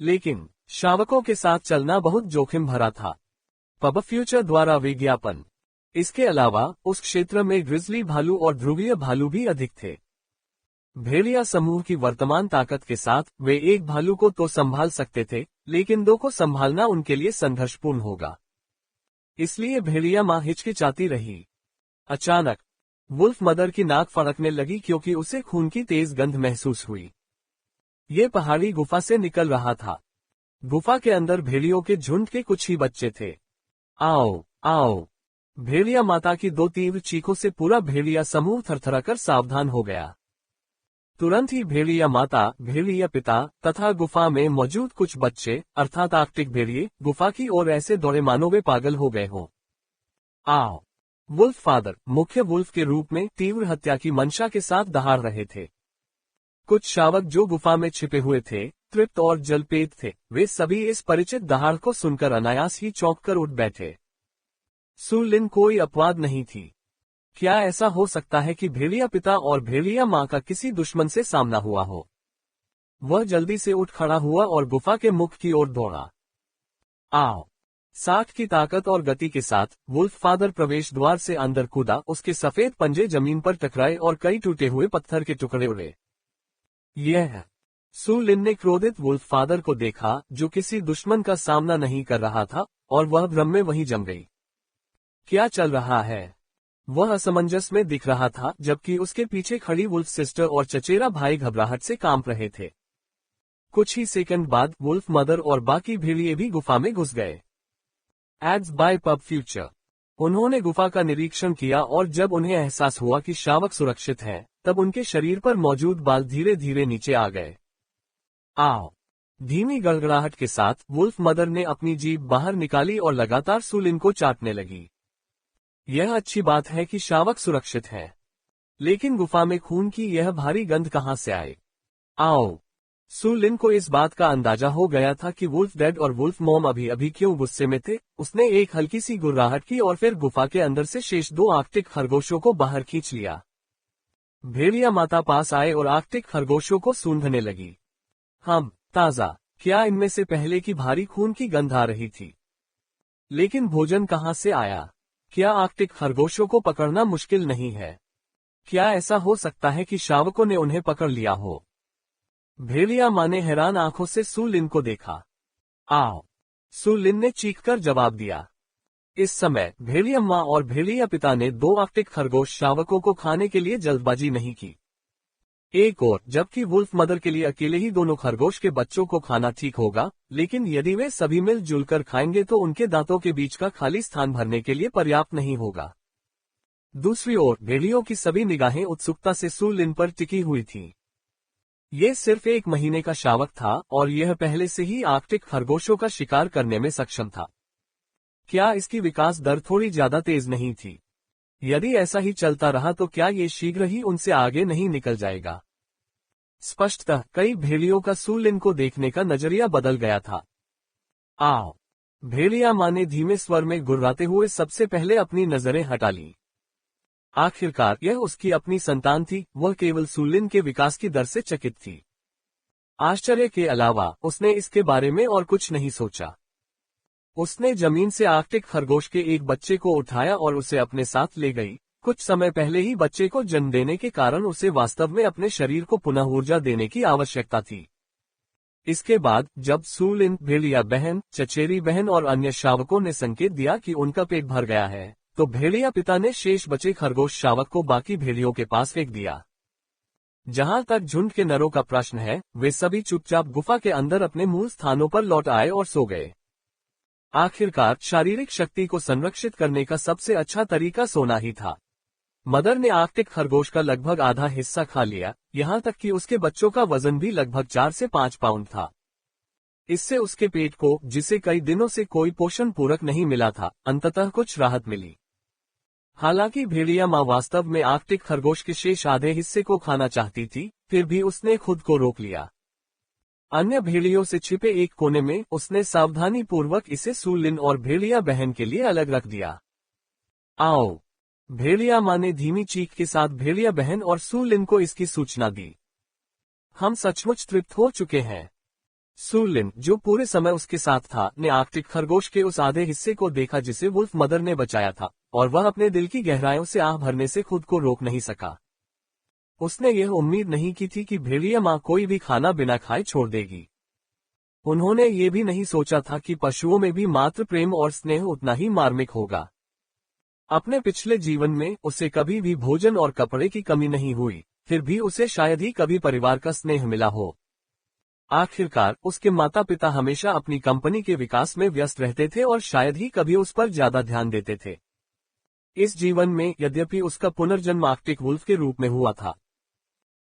लेकिन शावकों के साथ चलना बहुत जोखिम भरा था। पब फ्यूचर द्वारा विज्ञापन। इसके अलावा उस क्षेत्र में ग्रिजली भालू और ध्रुवीय भालू भी अधिक थे। भेड़िया समूह की वर्तमान ताकत के साथ वे एक भालू को तो संभाल सकते थे, लेकिन 2 को संभालना उनके लिए संघर्षपूर्ण होगा। इसलिए भेड़िया माँ हिचकिचाती रही। अचानक वुल्फ मदर की नाक फड़कने लगी क्योंकि उसे खून की तेज गंध महसूस हुई। ये पहाड़ी गुफा से निकल रहा था। गुफा के अंदर भेड़ियों के झुंड के कुछ ही बच्चे थे। आओ, आओ! भेड़िया माता की 2 तीव्र चीखों से पूरा भेड़िया समूह थरथराकर सावधान हो गया। तुरंत ही भेड़िया माता, भेड़िया पिता तथा गुफा में मौजूद कुछ बच्चे अर्थात आर्कटिक भेड़िए गुफा की ओर ऐसे दौड़े मानो वे पागल हो गए हों। आओ! वुल्फ फादर मुख्य वुल्फ के रूप में तीव्र हत्या की मंशा के साथ दहाड़ रहे थे। कुछ शावक जो गुफा में छिपे हुए थे, तृप्त और जलपेट थे, वे सभी इस परिचित दहाड़ को सुनकर अनायास ही चौंककर उठ बैठे। सु लिन कोई अपवाद नहीं थी। क्या ऐसा हो सकता है कि भेड़िया पिता और भेड़िया माँ का किसी दुश्मन से सामना हुआ हो? वह जल्दी से उठ खड़ा हुआ और गुफा के मुख की ओर दौड़ा। आओ! 60 की ताकत और गति के साथ वुल्फ फादर प्रवेश द्वार से अंदर कूदा। उसके सफेद पंजे जमीन पर टकराए और कई टूटे हुए पत्थर के टुकड़े उड़े। यह सु लिन ने क्रोधित वुल्फ फादर को देखा, जो किसी दुश्मन का सामना नहीं कर रहा था, और वह भ्रम में वहीं जम गई। क्या चल रहा है? वह असमंजस में दिख रहा था, जबकि उसके पीछे खड़ी वुल्फ सिस्टर और चचेरा भाई घबराहट से कांप रहे थे। कुछ ही सेकंड बाद वुल्फ मदर और बाकी भेड़िए भी गुफा में घुस गए। Ads by pub future. उन्होंने गुफा का निरीक्षण किया और जब उन्हें एहसास हुआ कि शावक सुरक्षित हैं, तब उनके शरीर पर मौजूद बाल धीरे धीरे नीचे आ गए। आओ! धीमी गड़गड़ाहट के साथ वुल्फ मदर ने अपनी जीभ बाहर निकाली और लगातार सु लिन को चाटने लगी। यह अच्छी बात है कि शावक सुरक्षित हैं, लेकिन गुफा में खून की यह भारी गंध कहां से आए? आओ! सु लिन को इस बात का अंदाजा हो गया था कि वुल्फ डैड और वुल्फ मॉम अभी अभी क्यों गुस्से में थे। उसने एक हल्की सी गुर्राहट की और फिर गुफा के अंदर से शेष 2 आर्कटिक खरगोशों को बाहर खींच लिया। भेड़िया माता पास आए और आर्कटिक खरगोशों को सूंघने लगी। ताजा। क्या इनमें से पहले की भारी खून की गंध आ रही थी? लेकिन भोजन कहां से आया? क्या आर्कटिक खरगोशों को पकड़ना मुश्किल नहीं है? क्या ऐसा हो सकता है कि शावकों ने उन्हें पकड़ लिया हो? भेड़िया माँ ने हैरान आंखों से सु लिन को देखा। आओ! सु लिन ने चीखकर जवाब दिया। इस समय भेड़िया माँ और भेड़िया पिता ने 2 आर्कटिक खरगोश शावकों को खाने के लिए जल्दबाजी नहीं की। एक और जबकि वुल्फ मदर के लिए अकेले ही दोनों खरगोश के बच्चों को खाना ठीक होगा, लेकिन यदि वे सभी मिलजुल कर खाएंगे तो उनके दांतों के बीच का खाली स्थान भरने के लिए पर्याप्त नहीं होगा। दूसरी ओर भेड़ियों की सभी निगाहें उत्सुकता से सु लिन पर टिकी हुई थीं। ये सिर्फ 1 महीने का शावक था और यह पहले से ही आर्कटिक खरगोशों का शिकार करने में सक्षम था। क्या इसकी विकास दर थोड़ी ज्यादा तेज नहीं थी? यदि ऐसा ही चलता रहा तो क्या ये शीघ्र ही उनसे आगे नहीं निकल जाएगा? स्पष्टतः कई भेड़ियों का सु लिन को देखने का नजरिया बदल गया था। आओ! भेड़िया माँ ने धीमे स्वर में गुर्राते हुए सबसे पहले अपनी नजरें हटा ली। आखिरकार यह उसकी अपनी संतान थी, वह केवल सूलिन के विकास की दर से चकित थी। आश्चर्य के अलावा उसने इसके बारे में और कुछ नहीं सोचा। उसने जमीन से आर्कटिक खरगोश के एक बच्चे को उठाया और उसे अपने साथ ले गई। कुछ समय पहले ही बच्चे को जन्म देने के कारण उसे वास्तव में अपने शरीर को पुनः ऊर्जा देने की आवश्यकता थी। इसके बाद जब सूलिन, भेड़िया बहन, चचेरी बहन और अन्य शावकों ने संकेत दिया कि उनका पेट भर गया है, तो भेड़िया पिता ने शेष बचे खरगोश शावक को बाकी भेड़ियों के पास फेंक दिया। जहां तक झुंड के नरों का प्रश्न है, वे सभी चुपचाप गुफा के अंदर अपने मूल स्थानों पर लौट आए और सो गए। आखिरकार शारीरिक शक्ति को संरक्षित करने का सबसे अच्छा तरीका सोना ही था। मदर ने आर्कटिक खरगोश का लगभग आधा हिस्सा खा लिया, यहाँ तक कि उसके बच्चों का वजन भी लगभग 4 से 5 पाउंड था। इससे उसके पेट को, जिसे कई दिनों से कोई पोषण पूरक नहीं मिला था, अंततः कुछ राहत मिली। हालांकि भेड़िया माँ वास्तव में आर्कटिक खरगोश के शेष आधे हिस्से को खाना चाहती थी, फिर भी उसने खुद को रोक लिया। अन्य भेड़ियों से छिपे एक कोने में उसने सावधानी पूर्वक इसे सूलिन और भेड़िया बहन के लिए अलग रख दिया। आओ! भेड़िया माँ ने धीमी चीख के साथ भेड़िया बहन और सूलिन को इसकी सूचना दी। हम सचमुच तृप्त हो चुके हैं। सूलिन, जो पूरे समय उसके साथ था, ने आर्कटिक खरगोश के उस आधे हिस्से को देखा जिसे वुल्फ मदर ने बचाया था, और वह अपने दिल की गहराइयों से आह भरने से खुद को रोक नहीं सका। उसने यह उम्मीद नहीं की थी कि भेड़िया माँ कोई भी खाना बिना खाए छोड़ देगी। उन्होंने ये भी नहीं सोचा था कि पशुओं में भी मातृ प्रेम और स्नेह उतना ही मार्मिक होगा। अपने पिछले जीवन में उसे कभी भी भोजन और कपड़े की कमी नहीं हुई, फिर भी उसे शायद ही कभी परिवार का स्नेह मिला हो। आखिरकार उसके माता पिता हमेशा अपनी कंपनी के विकास में व्यस्त रहते थे और शायद ही कभी उस पर ज्यादा ध्यान देते थे। इस जीवन में यद्यपि उसका पुनर्जन्म आर्कटिक वुल्फ के रूप में हुआ था।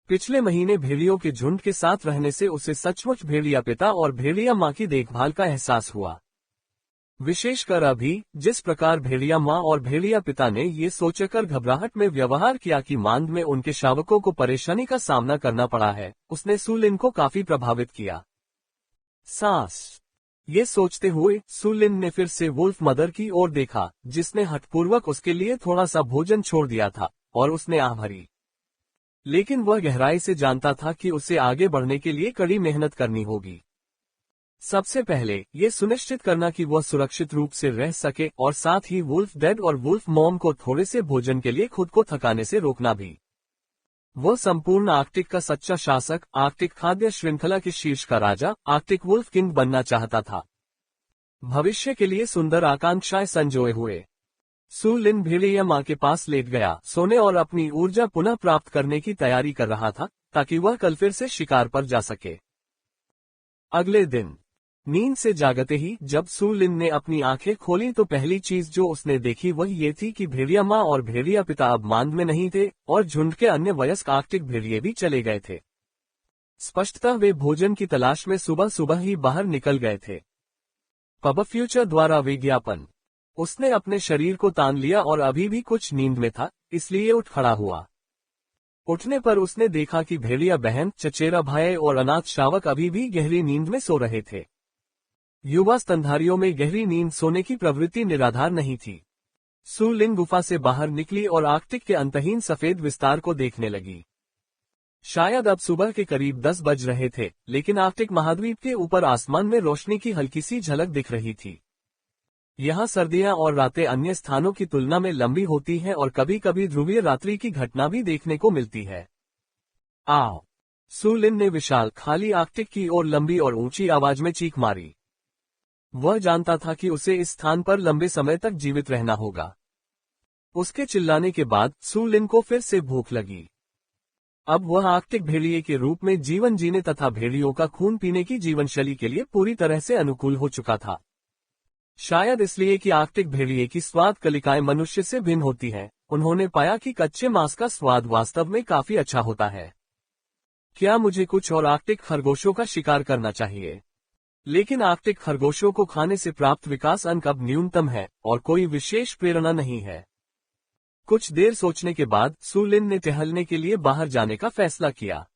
पिछले महीने भेड़ियों के झुंड के साथ रहने से उसे सचमुच भेड़िया पिता और भेड़िया माँ की देखभाल का एहसास हुआ। विशेषकर अभी, जिस प्रकार भेड़िया माँ और भेड़िया पिता ने ये सोचकर घबराहट में व्यवहार किया कि मांद में उनके शावकों को परेशानी का सामना करना पड़ा है, उसने सूलिन को काफी प्रभावित किया। सांस। ये सोचते हुए सूलिन ने फिर से वुल्फ मदर की ओर देखा, जिसने हठपूर्वक उसके लिए थोड़ा सा भोजन छोड़ दिया था, और उसने आह भरी। लेकिन वह गहराई से जानता था कि उसे आगे बढ़ने के लिए कड़ी मेहनत करनी होगी। सबसे पहले ये सुनिश्चित करना कि वह सुरक्षित रूप से रह सके, और साथ ही वुल्फ डैड और वुल्फ मॉम को थोड़े से भोजन के लिए खुद को थकाने से रोकना भी। वह संपूर्ण आर्कटिक का सच्चा शासक, आर्कटिक खाद्य श्रृंखला के शीर्ष का राजा, आर्कटिक वुल्फ किंग बनना चाहता था। भविष्य के लिए सुंदर आकांक्षाएं संजोए हुए सूलिन भेड़िया माँ के पास लेट गया, सोने और अपनी ऊर्जा पुनः प्राप्त करने की तैयारी कर रहा था, ताकि वह कल फिर से शिकार पर जा सके। अगले दिन नींद से जागते ही जब सूलिन ने अपनी आंखें खोली तो पहली चीज जो उसने देखी वह ये थी कि भेड़िया माँ और भेड़िया पिता अब मांद में नहीं थे, और झुंड के अन्य वयस्क आर्कटिक भेड़िए भी चले गए थे। स्पष्टतः वे भोजन की तलाश में सुबह सुबह ही बाहर निकल गए थे। पब फ्यूचर द्वारा विज्ञापन। उसने अपने शरीर को तान लिया और अभी भी कुछ नींद में था, इसलिए उठ खड़ा हुआ। उठने पर उसने देखा कि भेड़िया बहन, चचेरा भाई और अनाथ शावक अभी भी गहरी नींद में सो रहे थे। युवा स्तनधारियों में गहरी नींद सोने की प्रवृत्ति निराधार नहीं थी। सूलिन गुफा से बाहर निकली और आर्कटिक के अंतहीन सफेद विस्तार को देखने लगी। शायद अब सुबह के करीब 10 बज रहे थे, लेकिन आर्कटिक महाद्वीप के ऊपर आसमान में रोशनी की हल्की सी झलक दिख रही थी। यहाँ सर्दियां और रातें अन्य स्थानों की तुलना में लंबी होती हैं और कभी कभी ध्रुवीय रात्रि की घटना भी देखने को मिलती है। आओ! सूलिन ने विशाल खाली आर्कटिक की ओर लंबी और ऊंची आवाज में चीख मारी। वह जानता था कि उसे इस स्थान पर लंबे समय तक जीवित रहना होगा। उसके चिल्लाने के बाद सूलिन को फिर से भूख लगी। अब वह आर्कटिक भेड़िए के रूप में जीवन जीने तथा भेड़ियों का खून पीने की जीवनशैली के लिए पूरी तरह से अनुकूल हो चुका था। शायद इसलिए कि आर्कटिक भेड़िए की स्वाद कलिकाएं मनुष्य से भिन्न होती हैं, उन्होंने पाया कि कच्चे मांस का स्वाद वास्तव में काफी अच्छा होता है। क्या मुझे कुछ और आर्कटिक खरगोशों का शिकार करना चाहिए? लेकिन आर्कटिक खरगोशों को खाने से प्राप्त विकास अंक अब न्यूनतम है और कोई विशेष प्रेरणा नहीं है। कुछ देर सोचने के बाद सूलिन ने टहलने के लिए बाहर जाने का फैसला किया।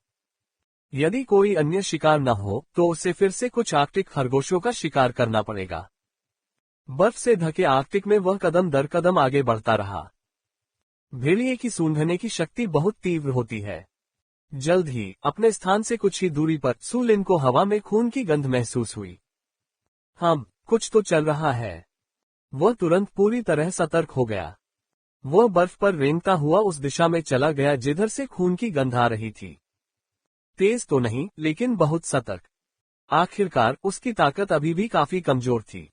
यदि कोई अन्य शिकार न हो तो उसे फिर से कुछ आर्कटिक खरगोशों का शिकार करना पड़ेगा। बर्फ से ढके आर्कटिक में वह कदम दर कदम आगे बढ़ता रहा। भेड़िए की सूंघने की शक्ति बहुत तीव्र होती है। जल्द ही अपने स्थान से कुछ ही दूरी पर सु लिन को हवा में खून की गंध महसूस हुई। कुछ तो चल रहा है। वह तुरंत पूरी तरह सतर्क हो गया। वह बर्फ पर रेंगता हुआ उस दिशा में चला गया जिधर से खून की गंध आ रही थी। तेज तो नहीं, लेकिन बहुत सतर्क। आखिरकार उसकी ताकत अभी भी काफी कमजोर थी।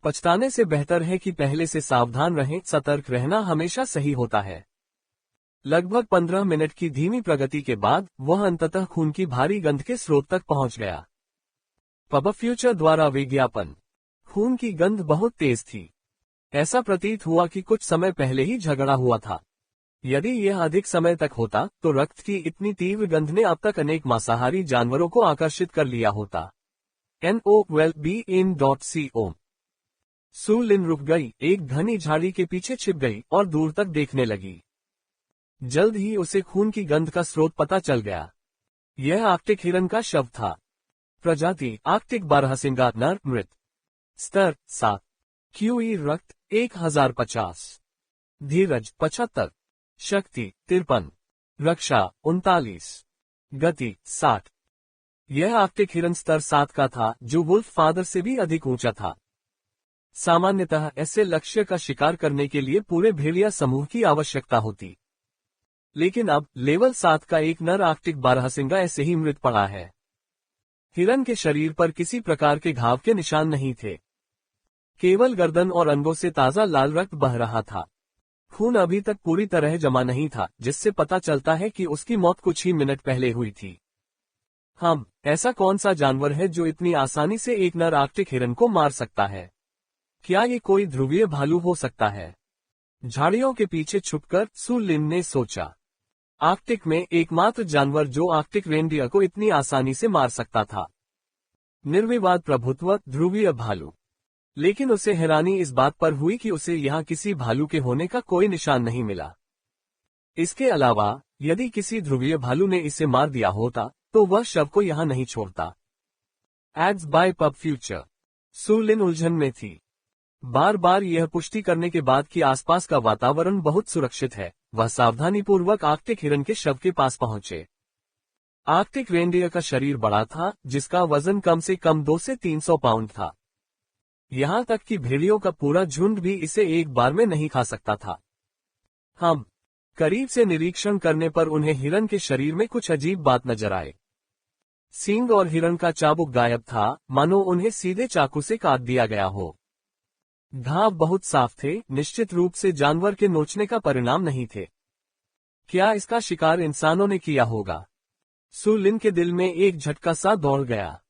पछताने से बेहतर है कि पहले से सावधान रहें। सतर्क रहना हमेशा सही होता है। लगभग 15 मिनट की धीमी प्रगति के बाद वह अंततः खून की भारी गंध के स्रोत तक पहुंच गया। पब फ्यूचर द्वारा विज्ञापन। खून की गंध बहुत तेज थी। ऐसा प्रतीत हुआ कि कुछ समय पहले ही झगड़ा हुआ था। यदि यह अधिक समय तक होता तो रक्त की इतनी तीव्र गंध ने अब तक अनेक मांसाहारी जानवरों को आकर्षित कर लिया होता। NOWELLBEIN.CO। सु लिन रुक गई, एक घनी झाड़ी के पीछे छिप गई और दूर तक देखने लगी। जल्द ही उसे खून की गंध का स्रोत पता चल गया। यह आर्कटिक हिरन का शव था। प्रजाति आर्कटिक बारहसिंगा नर, मृत। स्तर 7। QE रक्त 1050। धीरज 75। शक्ति 53। रक्षा 39। गति 60। यह आर्कटिक हिरन स्तर 7 का था, जो वुल्फ फादर से भी अधिक ऊंचा था। सामान्यतः ऐसे लक्ष्य का शिकार करने के लिए पूरे भेड़िया समूह की आवश्यकता होती। लेकिन अब लेवल 7 का एक नर आर्कटिक बारहसिंगा ऐसे ही मृत पड़ा है। हिरन के शरीर पर किसी प्रकार के घाव के निशान नहीं थे। केवल गर्दन और अंगों से ताजा लाल रक्त बह रहा था। खून अभी तक पूरी तरह जमा नहीं था, जिससे पता चलता है कि उसकी मौत कुछ ही मिनट पहले हुई थी। ऐसा कौन सा जानवर है जो इतनी आसानी से एक नर आर्कटिक हिरन को मार सकता है? क्या ये कोई ध्रुवीय भालू हो सकता है? झाड़ियों के पीछे छुपकर सु लिन ने सोचा। आर्कटिक में एकमात्र जानवर जो आर्कटिक रेनडियर को इतनी आसानी से मार सकता था। निर्विवाद प्रभुत्व, ध्रुवीय भालू। लेकिन उसे हैरानी इस बात पर हुई कि उसे यहाँ किसी भालू के होने का कोई निशान नहीं मिला। इसके अलावा यदि किसी ध्रुवीय भालू ने इसे मार दिया होता तो वह शव को यहाँ नहीं छोड़ता। Ads by pub future. Su Lin उलझन में थी। बार बार यह पुष्टि करने के बाद कि आसपास का वातावरण बहुत सुरक्षित है, वह सावधानीपूर्वक आर्कटिक हिरन के शव के पास पहुंचे। आर्कटिक रेनडियर का शरीर बड़ा था, जिसका वजन कम से कम 200 से 300 पाउंड था। यहाँ तक कि भेड़ियों का पूरा झुंड भी इसे एक बार में नहीं खा सकता था। करीब से निरीक्षण करने पर उन्हें हिरन के शरीर में कुछ अजीब बात नजर आए। सींग और हिरन का चाबुक गायब था, मानो उन्हें सीधे चाकू से काट दिया गया हो। घाव बहुत साफ थे, निश्चित रूप से जानवर के नोचने का परिणाम नहीं थे। क्या इसका शिकार इंसानों ने किया होगा? सु लिन के दिल में एक झटका सा दौड़ गया।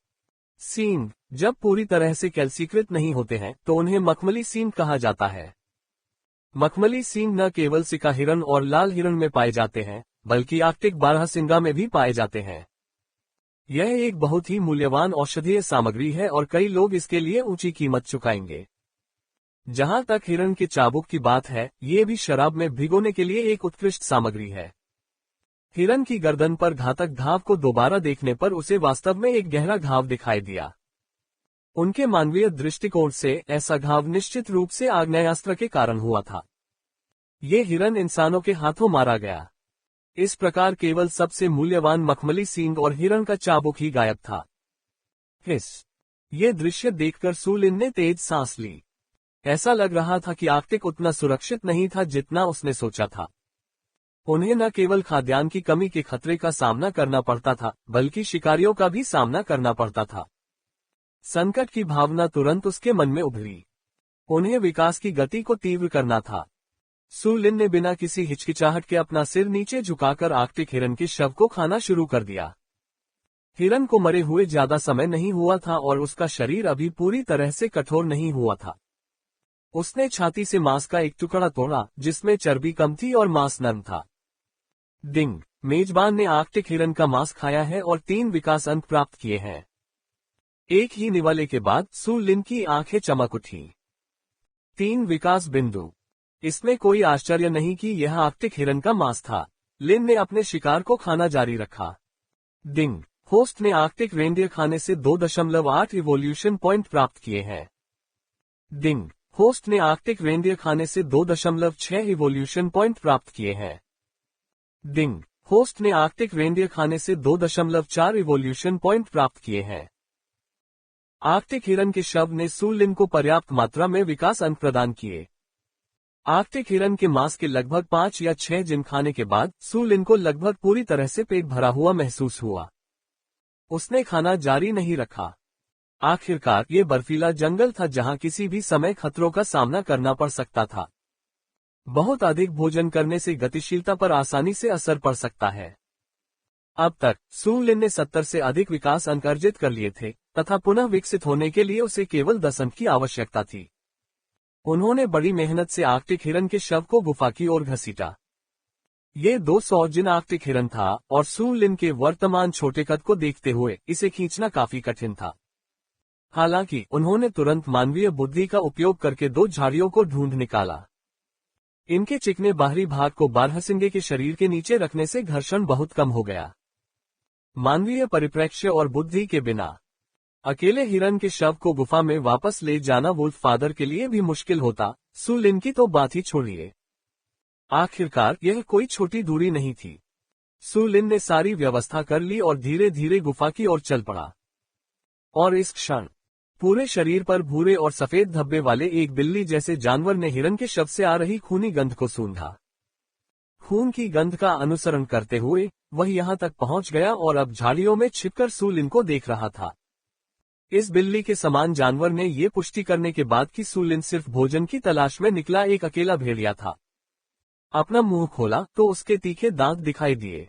सींग जब पूरी तरह से कैल्सीकृत नहीं होते हैं तो उन्हें मखमली सींग कहा जाता है। मखमली सींग न केवल सिका हिरन और लाल हिरन में पाए जाते हैं, बल्कि आर्कटिक बारहसिंगा में भी पाए जाते हैं। यह एक बहुत ही मूल्यवान औषधीय सामग्री है और कई लोग इसके लिए ऊंची कीमत चुकाएंगे। जहां तक हिरन के चाबुक की बात है, ये भी शराब में भिगोने के लिए एक उत्कृष्ट सामग्री है। हिरन की गर्दन पर घातक घाव को दोबारा देखने पर उसे वास्तव में एक गहरा घाव दिखाई दिया। उनके मानवीय दृष्टिकोण से ऐसा घाव निश्चित रूप से आग्नेयास्त्र के कारण हुआ था। ये हिरन इंसानों के हाथों मारा गया। इस प्रकार केवल सबसे मूल्यवान मखमली सींग और हिरन का चाबुक ही गायब था। ये दृश्य देखकर सु लिन ने तेज सांस ली। ऐसा लग रहा था कि आर्कटिक उतना सुरक्षित नहीं था जितना उसने सोचा था। उन्हें न केवल खाद्यान्न की कमी के खतरे का सामना करना पड़ता था, बल्कि शिकारियों का भी सामना करना पड़ता था। संकट की भावना तुरंत उसके मन में उभरी। उन्हें विकास की गति को तीव्र करना था। सु लिन ने बिना किसी हिचकिचाहट के अपना सिर नीचे झुकाकर आर्कटिक हिरन के शव को खाना शुरू कर दिया। हिरन को मरे हुए ज्यादा समय नहीं हुआ था और उसका शरीर अभी पूरी तरह से कठोर नहीं हुआ था। उसने छाती से मांस का एक टुकड़ा तोड़ा, जिसमें चर्बी कम थी और मांस नरम था। डिंग, मेजबान ने आर्कटिक हिरन का मांस खाया है और 3 विकास अंक प्राप्त किए हैं। एक ही निवाले के बाद सु लिन की आंखें चमक उठी। 3 विकास बिंदु। इसमें कोई आश्चर्य नहीं कि यह आर्कटिक हिरन का मांस था। लिन ने अपने शिकार को खाना जारी रखा। डिंग, होस्ट ने आर्कटिक रेनडियर खाने से 2.8 इवोल्यूशन पॉइंट प्राप्त किए हैं। डिंग, होस्ट ने आर्कटिक रेनडियर खाने से 2.6 इवोल्यूशन पॉइंट प्राप्त किए हैं। डिंग, होस्ट ने आर्कटिक रेनडियर खाने से 2.4 इवोल्यूशन पॉइंट प्राप्त किए हैं। आर्कटिक हिरन के शव ने सु लिन को पर्याप्त मात्रा में विकास अंक प्रदान किए। आर्कटिक हिरन के मांस के लगभग 5 या 6 दिन खाने के बाद सु लिन को लगभग पूरी तरह से पेट भरा हुआ महसूस हुआ। उसने खाना जारी नहीं रखा। आखिरकार ये बर्फीला जंगल था जहां किसी भी समय खतरों का सामना करना पड़ सकता था। बहुत अधिक भोजन करने से गतिशीलता पर आसानी से असर पड़ सकता है। अब तक सु लिन ने 70 से अधिक विकास अंक अर्जित कर लिए थे तथा पुनः विकसित होने के लिए उसे केवल 10 अंक की आवश्यकता थी। उन्होंने बड़ी मेहनत से आर्कटिक हिरन के शव को गुफा की ओर घसीटा। ये 200 जिन आर्कटिक हिरन था और सु लिन के वर्तमान छोटे कद को देखते हुए इसे खींचना काफी कठिन था। हालांकि उन्होंने तुरंत मानवीय बुद्धि का उपयोग करके 2 झाड़ियों को ढूंढ निकाला। इनके चिकने बाहरी भाग को बारहसिंगे के शरीर के नीचे रखने से घर्षण बहुत कम हो गया। मानवीय परिप्रेक्ष्य और बुद्धि के बिना अकेले हिरन के शव को गुफा में वापस ले जाना वुल्फ फादर के लिए भी मुश्किल होता, सु लिन की तो बात ही छोड़िए। आखिरकार यह कोई छोटी दूरी नहीं थी। सु लिन ने सारी व्यवस्था कर ली और धीरे धीरे गुफा की ओर चल पड़ा। और इस क्षण पूरे शरीर पर भूरे और सफेद धब्बे वाले एक बिल्ली जैसे जानवर ने हिरन के शव से आ रही खूनी गंध को सूंघा। खून की गंध का अनुसरण करते हुए वह यहां तक पहुंच गया और अब झाड़ियों में छिपकर सु लिन को देख रहा था। इस बिल्ली के समान जानवर ने ये पुष्टि करने के बाद कि सु लिन सिर्फ भोजन की तलाश में निकला एक अकेला भेड़िया था। अपना मुंह खोला तो उसके तीखे दांत दिखाई दिए।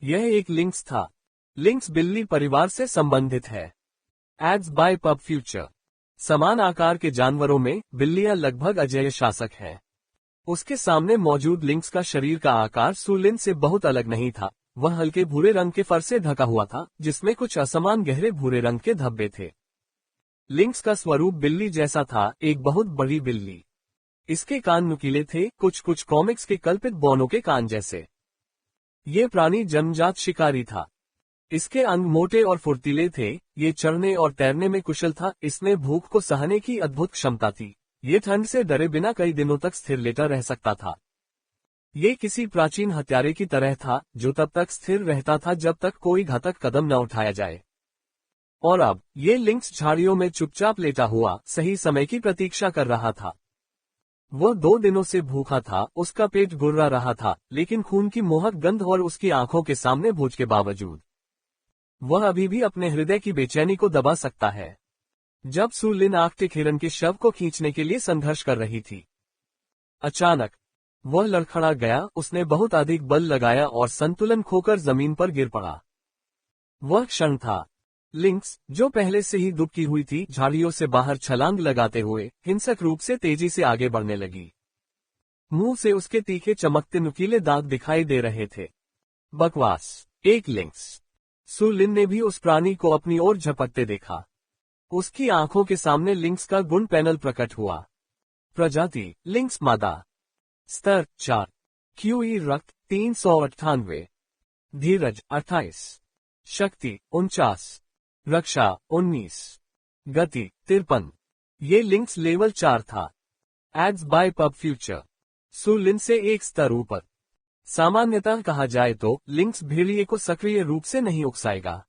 यह एक लिंक्स था। लिंक्स बिल्ली परिवार से संबंधित है। Ads by pub future. समान आकार के जानवरों में बिल्लियां लगभग अजेय शासक हैं। उसके सामने मौजूद लिंक्स का शरीर का आकार सु लिन से बहुत अलग नहीं था। वह हल्के भूरे रंग के फर से ढका हुआ था जिसमें कुछ असमान गहरे भूरे रंग के धब्बे थे। लिंक्स का स्वरूप बिल्ली जैसा था, एक बहुत बड़ी बिल्ली। इसके कान नुकीले थे, कुछ कॉमिक्स के कल्पित बोनो के कान जैसे। ये प्राणी जन्मजात शिकारी था। इसके अंग मोटे और फुर्तीले थे। ये चढ़ने और तैरने में कुशल था। इसमें भूख को सहने की अद्भुत क्षमता थी। ये ठंड से डरे बिना कई दिनों तक स्थिर लेटा रह सकता था। ये किसी प्राचीन हत्यारे की तरह था जो तब तक स्थिर रहता था जब तक कोई घातक कदम न उठाया जाए। और अब ये लिंक्स झाड़ियों में चुपचाप लेटा हुआ सही समय की प्रतीक्षा कर रहा था। वह 2 दिनों से भूखा था, उसका पेट गुर्रा रहा था, लेकिन खून की मोहक गंध और उसकी आंखों के सामने भूख के बावजूद वह अभी भी अपने हृदय की बेचैनी को दबा सकता है। जब सु लिन आर्कटिक हिरन के शव को खींचने के लिए संघर्ष कर रही थी, अचानक वह लड़खड़ा गया। उसने बहुत अधिक बल लगाया और संतुलन खोकर जमीन पर गिर पड़ा। वह क्षण था। लिंक्स, जो पहले से ही दुबकी हुई थी, झाड़ियों से बाहर छलांग लगाते हुए हिंसक रूप से तेजी से आगे बढ़ने लगी। मुंह से उसके तीखे चमकते नुकीले दांत दिखाई दे रहे थे। बकवास। एक लिंक्स। सु लिन ने भी उस प्राणी को अपनी ओर झपकते देखा। उसकी आंखों के सामने लिंक्स का गुण पैनल प्रकट हुआ। प्रजाति लिंक्स मादा। स्तर 4। QE रक्त 398। धीरज 28। शक्ति 49। रक्षा 19। गति 53। ये लिंक्स लेवल 4 था। Ads by pub future. Su Lin से एक स्तर ऊपर। सामान्यतः कहा जाए तो लिंक्स भेड़िए को सक्रिय रूप से नहीं उकसाएगा।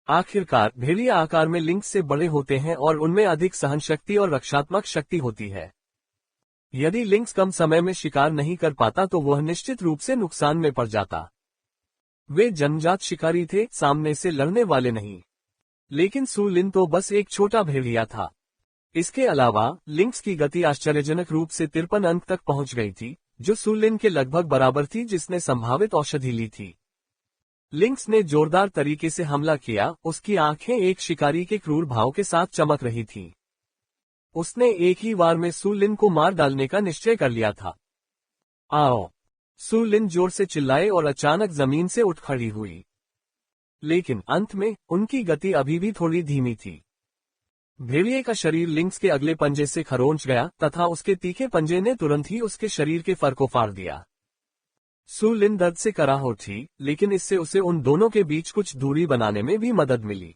आखिरकार भेड़िया आकार में लिंक्स से बड़े होते हैं और उनमें अधिक सहनशक्ति और रक्षात्मक शक्ति होती है। यदि लिंक्स कम समय में शिकार नहीं कर पाता तो वह निश्चित रूप से नुकसान में पड़ जाता। वे जन्मजात शिकारी थे, सामने से लड़ने वाले नहीं। लेकिन सु लिन तो बस एक छोटा भेड़िया था। इसके अलावा लिंक्स की गति आश्चर्यजनक रूप से 53 अंक तक पहुंच गई थी, जो सु लिन के लगभग बराबर थी जिसने संभावित औषधि ली थी। लिंक्स ने जोरदार तरीके से हमला किया। उसकी आंखें एक शिकारी के क्रूर भाव के साथ चमक रही थीं। उसने एक ही वार में सु लिन को मार डालने का निश्चय कर लिया था। आओ! सु लिन जोर से चिल्लाए और अचानक जमीन से उठ खड़ी हुई। लेकिन अंत में उनकी गति अभी भी थोड़ी धीमी थी। भेड़िए का शरीर लिंक्स के अगले पंजे से खरोंच गया तथा उसके तीखे पंजे ने तुरंत ही उसके शरीर के फर को फाड़ दिया। सु लिन दर्द से कराह उठी, लेकिन इससे उसे उन दोनों के बीच कुछ दूरी बनाने में भी मदद मिली।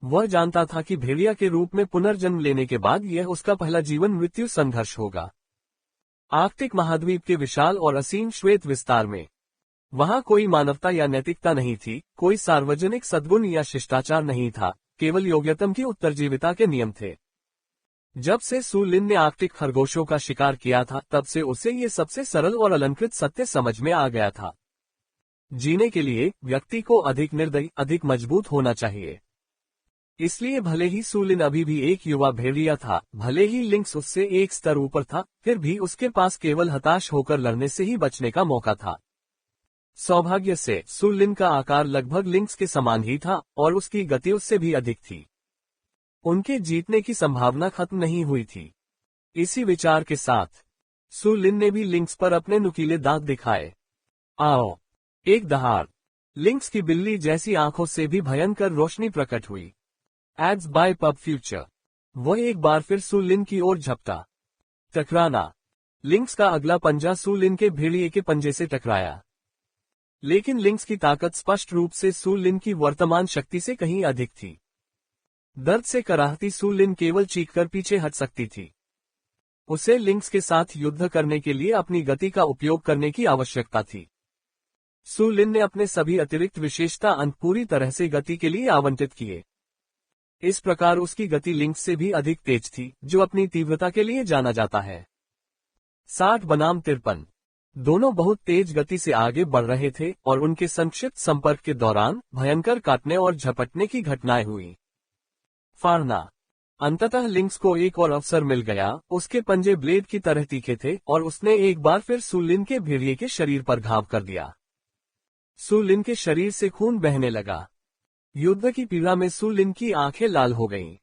वह जानता था कि भेड़िया के रूप में पुनर्जन्म लेने के बाद यह उसका पहला जीवन मृत्यु संघर्ष होगा। आर्कटिक महाद्वीप के विशाल और असीम श्वेत विस्तार में वहां कोई मानवता या नैतिकता नहीं थी, कोई सार्वजनिक सद्गुण या शिष्टाचार नहीं था, केवल योग्यतम की उत्तरजीविता के नियम थे। जब से सु लिन ने आर्कटिक खरगोशों का शिकार किया था, तब से उसे ये सबसे सरल और अलंकृत सत्य समझ में आ गया था। जीने के लिए व्यक्ति को अधिक निर्दयी, अधिक मजबूत होना चाहिए। इसलिए भले ही सु लिन अभी भी एक युवा भेड़िया था, भले ही लिंक्स उससे एक स्तर ऊपर था, फिर भी उसके पास केवल हताश होकर लड़ने से ही बचने का मौका था। सौभाग्य से सु लिन का आकार लगभग लिंक्स के समान ही था और उसकी गति उससे भी अधिक थी। उनके जीतने की संभावना खत्म नहीं हुई थी। इसी विचार के साथ सु लिन ने भी लिंक्स पर अपने नुकीले दांत दिखाए। आओ! एक दहाड़ लिंक्स की बिल्ली जैसी आंखों से भी भयंकर रोशनी प्रकट हुई। Ads by pub future. वह एक बार फिर सु लिन की ओर झपटा। टकराना। लिंक्स का अगला पंजा सु लिन के भेड़िए के पंजे से टकराया, लेकिन लिंक्स की ताकत स्पष्ट रूप से सु लिन की वर्तमान शक्ति से कहीं अधिक थी। दर्द से कराहती सु लिन केवल चीखकर पीछे हट सकती थी। उसे लिंक्स के साथ युद्ध करने के लिए अपनी गति का उपयोग करने की आवश्यकता थी। सु लिन ने अपने सभी अतिरिक्त विशेषता अंक पूरी तरह से गति के लिए आवंटित किए। इस प्रकार उसकी गति लिंक्स से भी अधिक तेज थी, जो अपनी तीव्रता के लिए जाना जाता है। 60 बनाम 53। दोनों बहुत तेज गति से आगे बढ़ रहे थे और उनके संक्षिप्त संपर्क के दौरान भयंकर काटने और झपटने की घटनाएं हुई। फाड़ना। अंततः लिंक्स को एक और अवसर मिल गया। उसके पंजे ब्लेड की तरह तीखे थे और उसने एक बार फिर सु लिन के भेड़िए के शरीर पर घाव कर दिया। सु लिन के शरीर से खून बहने लगा। युद्ध की पीड़ा में सु लिन की आंखें लाल हो गईं।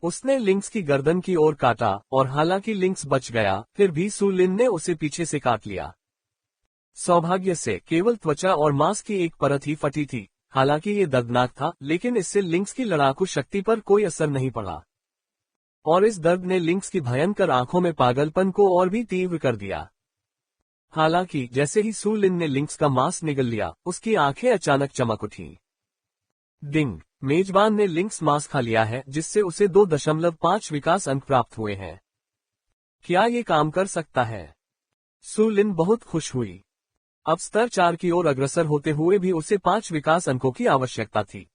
उसने लिंक्स की गर्दन की ओर काटा और हालांकि लिंक्स बच गया, फिर भी सु लिन ने उसे पीछे से काट लिया। सौभाग्य से केवल त्वचा और मांस की एक परत ही फटी थी। हालांकि ये दर्दनाक था, लेकिन इससे लिंक्स की लड़ाकू शक्ति पर कोई असर नहीं पड़ा और इस दर्द ने लिंक्स की भयंकर आंखों में पागलपन को और भी तीव्र कर दिया। हालांकि जैसे ही सु लिन ने लिंक्स का मांस निगल लिया, उसकी आंखें अचानक चमक उठीं। डिंग! मेजबान ने लिंक्स मांस खा लिया है, जिससे उसे 2.5 विकास अंक प्राप्त हुए हैं। क्या ये काम कर सकता है? सु लिन बहुत खुश हुई। अब स्तर 4 की ओर अग्रसर होते हुए भी उसे 5 विकास अंकों की आवश्यकता थी।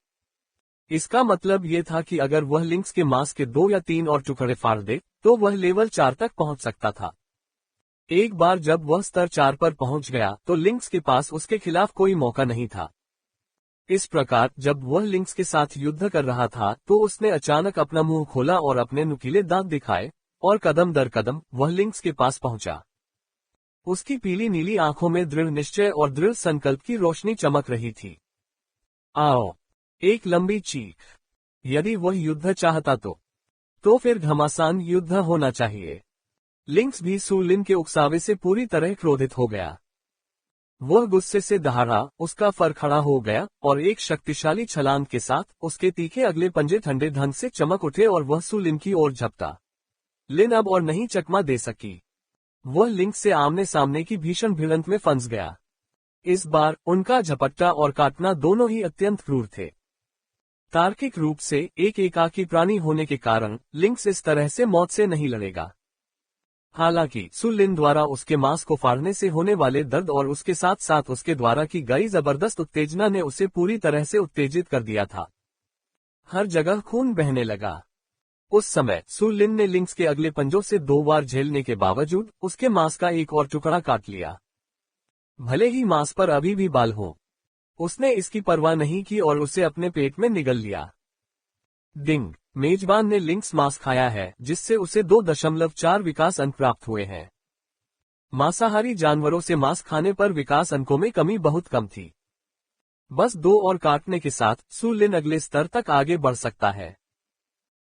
इसका मतलब ये था कि अगर वह लिंक्स के मांस के 2 या 3 और टुकड़े फाड़ दे, तो वह लेवल 4 तक पहुंच सकता था। एक बार जब वह स्तर 4 पर पहुंच गया, तो लिंक्स के पास उसके खिलाफ कोई मौका नहीं था। इस प्रकार जब वह लिंक्स के साथ युद्ध कर रहा था, तो उसने अचानक अपना मुंह खोला और अपने नुकीले दांत दिखाए, और कदम दर कदम वह लिंक्स के पास पहुंचा। उसकी पीली नीली आंखों में दृढ़ निश्चय और दृढ़ संकल्प की रोशनी चमक रही थी। आओ! एक लंबी चीख। यदि वह युद्ध चाहता तो फिर घमासान युद्ध होना चाहिए। लिंक्स भी सु लिन के उकसावे से पूरी तरह क्रोधित हो गया। वह गुस्से से दहाड़ा, उसका फर खड़ा हो गया और एक शक्तिशाली छलांग के साथ उसके तीखे अगले पंजे ठंडे ढंग से चमक उठे और वह सु लिन की ओर झपटा। लिन अब और नहीं चकमा दे सकी। वह लिंक्स से आमने सामने की भीषण भिड़ंत में फंस गया। इस बार उनका झपट्टा और काटना दोनों ही अत्यंत क्रूर थे। तार्किक रूप से एक एकाकी प्राणी होने के कारण लिंक्स इस तरह से मौत से नहीं लड़ेगा। हालांकि सु लिन द्वारा उसके मांस को फाड़ने से होने वाले दर्द और उसके साथ साथ उसके द्वारा की गई जबरदस्त उत्तेजना ने उसे पूरी तरह से उत्तेजित कर दिया था। हर जगह खून बहने लगा। उस समय सु लिन ने लिंक्स के अगले पंजों से 2 बार झेलने के बावजूद उसके मांस का एक और टुकड़ा काट लिया। भले ही मांस पर अभी भी बाल हो, उसने इसकी परवाह नहीं की और उसे अपने पेट में निगल लिया। डिंग! मेजबान ने लिंक्स मांस खाया है, जिससे उसे 2.4 विकास अंक प्राप्त हुए हैं। मांसाहारी जानवरों से मांस खाने पर विकास अंकों में कमी बहुत कम थी। बस 2 और काटने के साथ सु लिन अगले स्तर तक आगे बढ़ सकता है।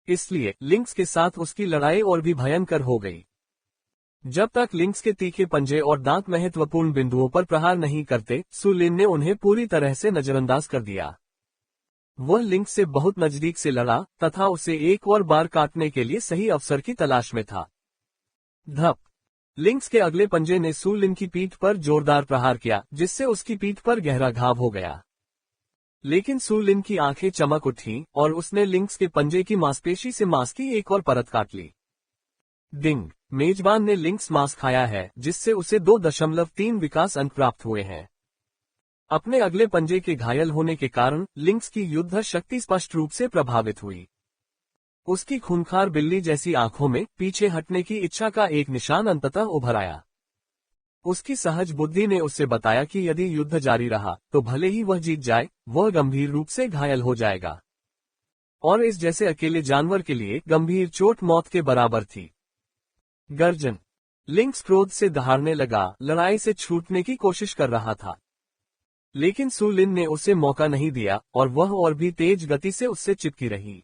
इसलिए लिंक्स के साथ उसकी लड़ाई और भी भयंकर हो गई। जब तक लिंक्स के तीखे पंजे और दांत महत्वपूर्ण बिंदुओं पर प्रहार नहीं करते, सु लिन ने उन्हें पूरी तरह से नजरअंदाज कर दिया। वह लिंक्स से बहुत नजदीक से लड़ा तथा उसे एक और बार काटने के लिए सही अवसर की तलाश में था। धप! लिंक्स के अगले पंजे ने सु लिन की पीठ पर जोरदार प्रहार किया, जिससे उसकी पीठ पर गहरा घाव हो गया। लेकिन सू लिन की आंखें चमक उठी और उसने लिंक्स के पंजे की मांसपेशी से मांस की एक और परत काट ली। डिंग, मेजबान ने लिंक्स मांस खाया है, जिससे उसे 2.3 विकास अंक प्राप्त हुए हैं। अपने अगले पंजे के घायल होने के कारण लिंक्स की युद्ध शक्ति स्पष्ट रूप से प्रभावित हुई। उसकी खूंखार बिल्ली जैसी आंखों में पीछे हटने की इच्छा का एक निशान अंततः उभर आया। उसकी सहज बुद्धि ने उससे बताया कि यदि युद्ध जारी रहा तो भले ही वह जीत जाए, वह गंभीर रूप से घायल हो जाएगा। और इस जैसे अकेले जानवर के लिए गंभीर चोट मौत के बराबर थी। गर्जन। लिंक्स क्रोध से दहाड़ने लगा, लड़ाई से छूटने की कोशिश कर रहा था। लेकिन सू लिन ने उसे मौका नहीं दिया और वह और भी तेज गति से उससे चिपकी रही।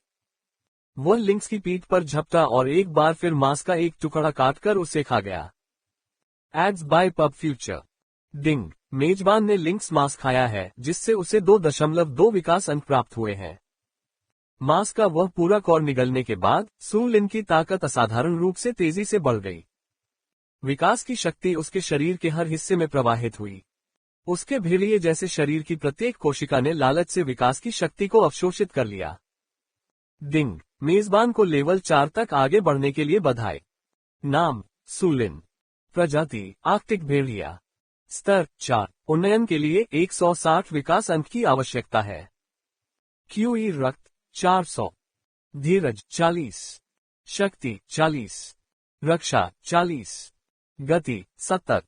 वह लिंक्स की पीठ पर झपटा और एक बार फिर मांस का एक टुकड़ा काटकर उसे खा गया। Ads by pub future. Ding, मेजबान ने लिंक्स मांस खाया है, जिससे उसे 2.2 विकास अंक प्राप्त हुए हैं। मांस का वह पूरा कौर निगलने के बाद सू लिन की ताकत असाधारण रूप से तेजी से बढ़ गई। विकास की शक्ति उसके शरीर के हर हिस्से में प्रवाहित हुई। उसके भेड़िए जैसे शरीर की प्रत्येक कोशिका ने लालच से विकास की शक्ति को अवशोषित कर लिया। डिंग, मेजबान को लेवल 4 तक आगे बढ़ने के लिए बधाई। नाम, सू लिन। प्रजाति, आर्कटिक भेड़िया। स्तर 4। उन्नयन के लिए 160 विकास अंक की आवश्यकता है। क्यूई रक्त 400। धीरज 40। शक्ति 40। रक्षा 40। गति 70।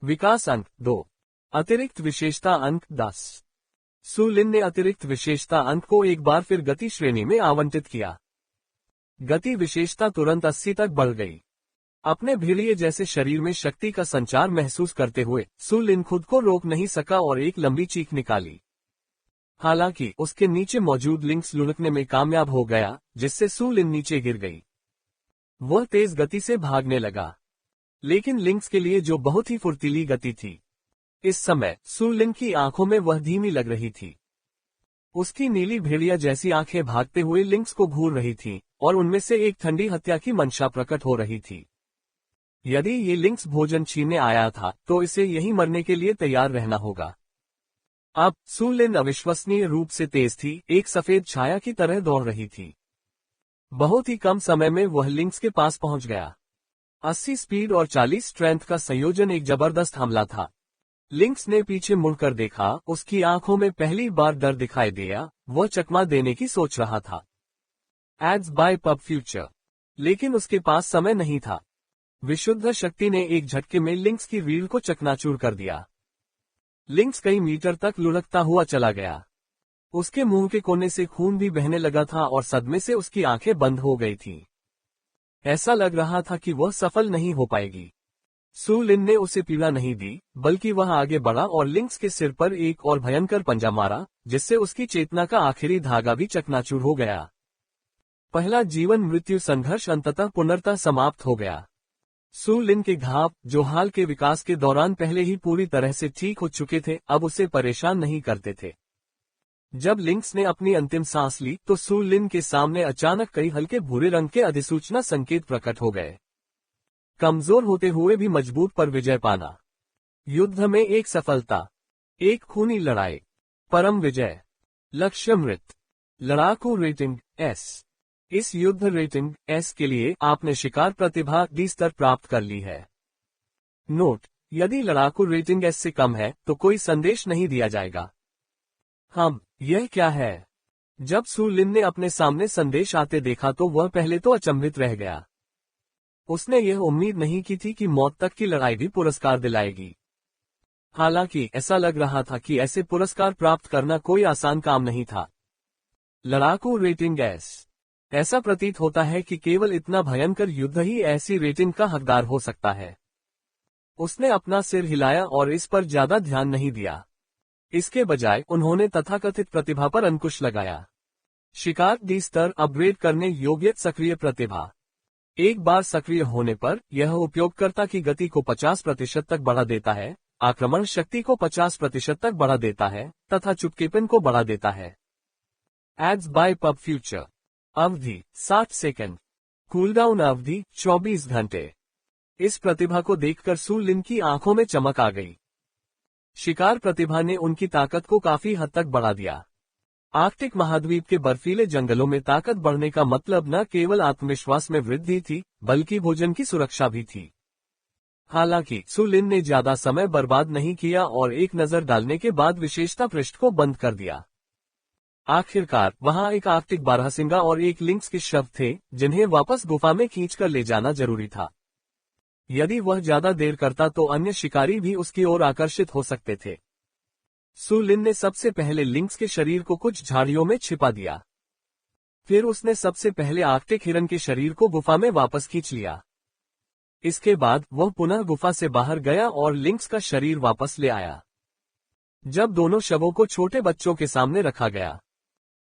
विकास अंक 2। अतिरिक्त विशेषता अंक 10। सू लिन ने अतिरिक्त विशेषता अंक को एक बार फिर गति श्रेणी में आवंटित किया। गति विशेषता तुरंत 80 तक बढ़ गई। अपने भेड़िए जैसे शरीर में शक्ति का संचार महसूस करते हुए सू लिन खुद को रोक नहीं सका और एक लंबी चीख निकाली। हालांकि उसके नीचे मौजूद लिंक्स लुढ़कने में कामयाब हो गया, जिससे सू लिन नीचे गिर गई। वह तेज गति से भागने लगा, लेकिन लिंक्स के लिए जो बहुत ही फुर्तीली गति थी। इस समय सू लिन की आंखों में वह धीमी लग रही थी। उसकी नीली भेड़िया जैसी आंखें भागते हुए लिंक्स को घूर रही थीं, और उनमें से एक ठंडी हत्या की मंशा प्रकट हो रही थी। यदि ये लिंक्स भोजन छीनने आया था तो इसे यहीं मरने के लिए तैयार रहना होगा। अब सू लिन अविश्वसनीय रूप से तेज थी, एक सफेद छाया की तरह दौड़ रही थी। बहुत ही कम समय में वह लिंक्स के पास पहुंच गया। 80 स्पीड और 40 स्ट्रेंथ का संयोजन एक जबरदस्त हमला था। लिंक्स ने पीछे मुड़कर देखा, उसकी आंखों में पहली बार डर दिखाई दिया। वह चकमा देने की सोच रहा था। Ads by pub future. लेकिन उसके पास समय नहीं था। विशुद्ध शक्ति ने एक झटके में लिंक्स की रीढ़ को चकनाचूर कर दिया। लिंक्स कई मीटर तक लुढ़कता हुआ चला गया। उसके मुंह के कोने से खून भी बहने लगा था और सदमे से उसकी आंखें बंद हो गई थीं। ऐसा लग रहा था कि वह सफल नहीं हो पाएगी। सू लिन ने उसे पीड़ा नहीं दी, बल्कि वह आगे बढ़ा और लिंक्स के सिर पर एक और भयंकर पंजा मारा, जिससे उसकी चेतना का आखिरी धागा भी चकनाचूर हो गया। पहला जीवन मृत्यु संघर्ष अंततः पुनर्तः समाप्त हो गया। सू लिन के घाव, जो हाल के विकास के दौरान पहले ही पूरी तरह से ठीक हो चुके थे, अब उसे परेशान नहीं करते थे। जब लिंक्स ने अपनी अंतिम सांस ली तो सू लिन के सामने अचानक कई हल्के भूरे रंग के अधिसूचना संकेत प्रकट हो गए। कमजोर होते हुए भी मजबूत पर विजय पाना। युद्ध में एक सफलता। एक खूनी लड़ाई। परम विजय। लक्ष्य मृत। लड़ाकू रेटिंग S। इस युद्ध रेटिंग S के लिए आपने शिकार प्रतिभा D स्तर प्राप्त कर ली है। नोट: यदि लड़ाकू रेटिंग S से कम है तो कोई संदेश नहीं दिया जाएगा। यह क्या है? जब सू लिन ने अपने सामने संदेश आते देखा तो वह पहले तो अचंभित रह गया। उसने यह उम्मीद नहीं की थी कि मौत तक की लड़ाई भी पुरस्कार दिलाएगी। हालांकि ऐसा लग रहा था कि ऐसे पुरस्कार प्राप्त करना कोई आसान काम नहीं था। लड़ाकू रेटिंग S। ऐसा प्रतीत होता है कि केवल इतना भयंकर युद्ध ही ऐसी रेटिंग का हकदार हो सकता है। उसने अपना सिर हिलाया और इस पर ज्यादा ध्यान नहीं दिया। इसके बजाय उन्होंने तथाकथित प्रतिभा पर अंकुश लगाया। शिकार D स्तर अपग्रेड करने योग्य सक्रिय प्रतिभा। एक बार सक्रिय होने पर यह उपयोगकर्ता की गति को 50% तक बढ़ा देता है, आक्रमण शक्ति को 50% तक बढ़ा देता है तथा चुपकेपन को बढ़ा देता है। Ads by pub future. अवधि 60 सेकंड। कूलडाउन अवधि 24 घंटे। इस प्रतिभा को देखकर सू लिन की आंखों में चमक आ गई। शिकार प्रतिभा ने उनकी ताकत को काफी हद तक बढ़ा दिया। आर्कटिक महाद्वीप के बर्फीले जंगलों में ताकत बढ़ने का मतलब न केवल आत्मविश्वास में वृद्धि थी, बल्कि भोजन की सुरक्षा भी थी। हालांकि सु लिन ने ज्यादा समय बर्बाद नहीं किया और एक नजर डालने के बाद विशेषता पृष्ठ को बंद कर दिया। आखिरकार वहां एक आर्कटिक बारहसिंगा और एक लिंक्स के शव थे, जिन्हें वापस गुफा में खींचकर ले जाना जरूरी था। यदि वह ज्यादा देर करता तो अन्य शिकारी भी उसकी ओर आकर्षित हो सकते थे। सु लिन ने सबसे पहले लिंक्स के शरीर को कुछ झाड़ियों में छिपा दिया। फिर उसने सबसे पहले आर्कटिक हिरन के शरीर को गुफा में वापस खींच लिया। इसके बाद वह पुनः गुफा से बाहर गया और लिंक्स का शरीर वापस ले आया। जब दोनों शवों को छोटे बच्चों के सामने रखा गया,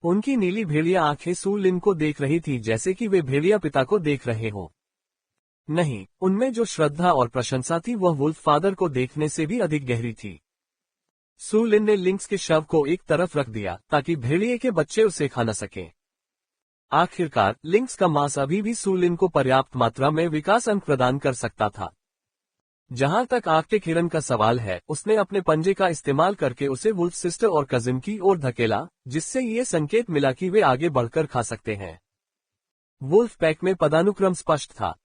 उनकी नीली भेड़िया आंखें सु लिन को देख रही थी जैसे कि वे भेड़िया पिता को देख रहे हों। नहीं, उनमें जो श्रद्धा और प्रशंसा थी वह वुल्फ फादर को देखने से भी अधिक गहरी थी। सु लिन ने लिंक्स के शव को एक तरफ रख दिया ताकि भेड़िए के बच्चे उसे खा न सकें। आखिरकार लिंक्स का मांस अभी भी सु लिन को पर्याप्त मात्रा में विकास अंक प्रदान कर सकता था। जहां तक आर्कटिक हिरन का सवाल है, उसने अपने पंजे का इस्तेमाल करके उसे वुल्फ सिस्टर और कजिन की ओर धकेला, जिससे ये संकेत मिला कि वे आगे बढ़कर खा सकते हैं। वुल्फ पैक में पदानुक्रम स्पष्ट था।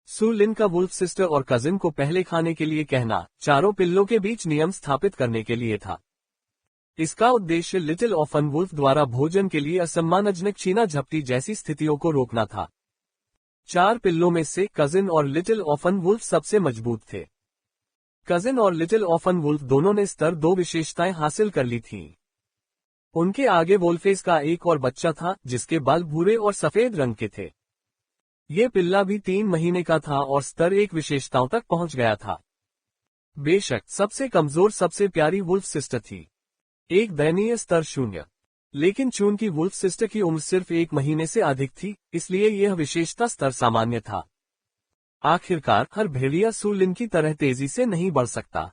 सु लिन का वुल्फ सिस्टर और कजिन को पहले खाने के लिए कहना चारों पिल्लों के बीच नियम स्थापित करने के लिए था। इसका उद्देश्य लिटिल ऑफन वुल्फ द्वारा भोजन के लिए असम्मानजनक छीना झपटी जैसी स्थितियों को रोकना था। 4 पिल्लों में से कजिन और लिटिल ऑफन वुल्फ सबसे मजबूत थे। कजिन और लिटिल ऑफन वुल्फ दोनों ने स्तर 2 विशेषताएं हासिल कर ली थीं। उनके आगे वोल्फेस का एक और बच्चा था जिसके बाल भूरे और सफेद रंग के थे। ये पिल्ला भी 3 महीने का था और स्तर 1 विशेषताओं तक पहुंच गया था। बेशक सबसे कमजोर सबसे प्यारी वुल्फ सिस्टर थी। एक दयनीय स्तर 0। लेकिन चूंकि वुल्फ सिस्टर की उम्र सिर्फ 1 महीने से अधिक थी, इसलिए यह विशेषता स्तर सामान्य था। आखिरकार हर भेड़िया सु लिन की तरह तेजी से नहीं बढ़ सकता।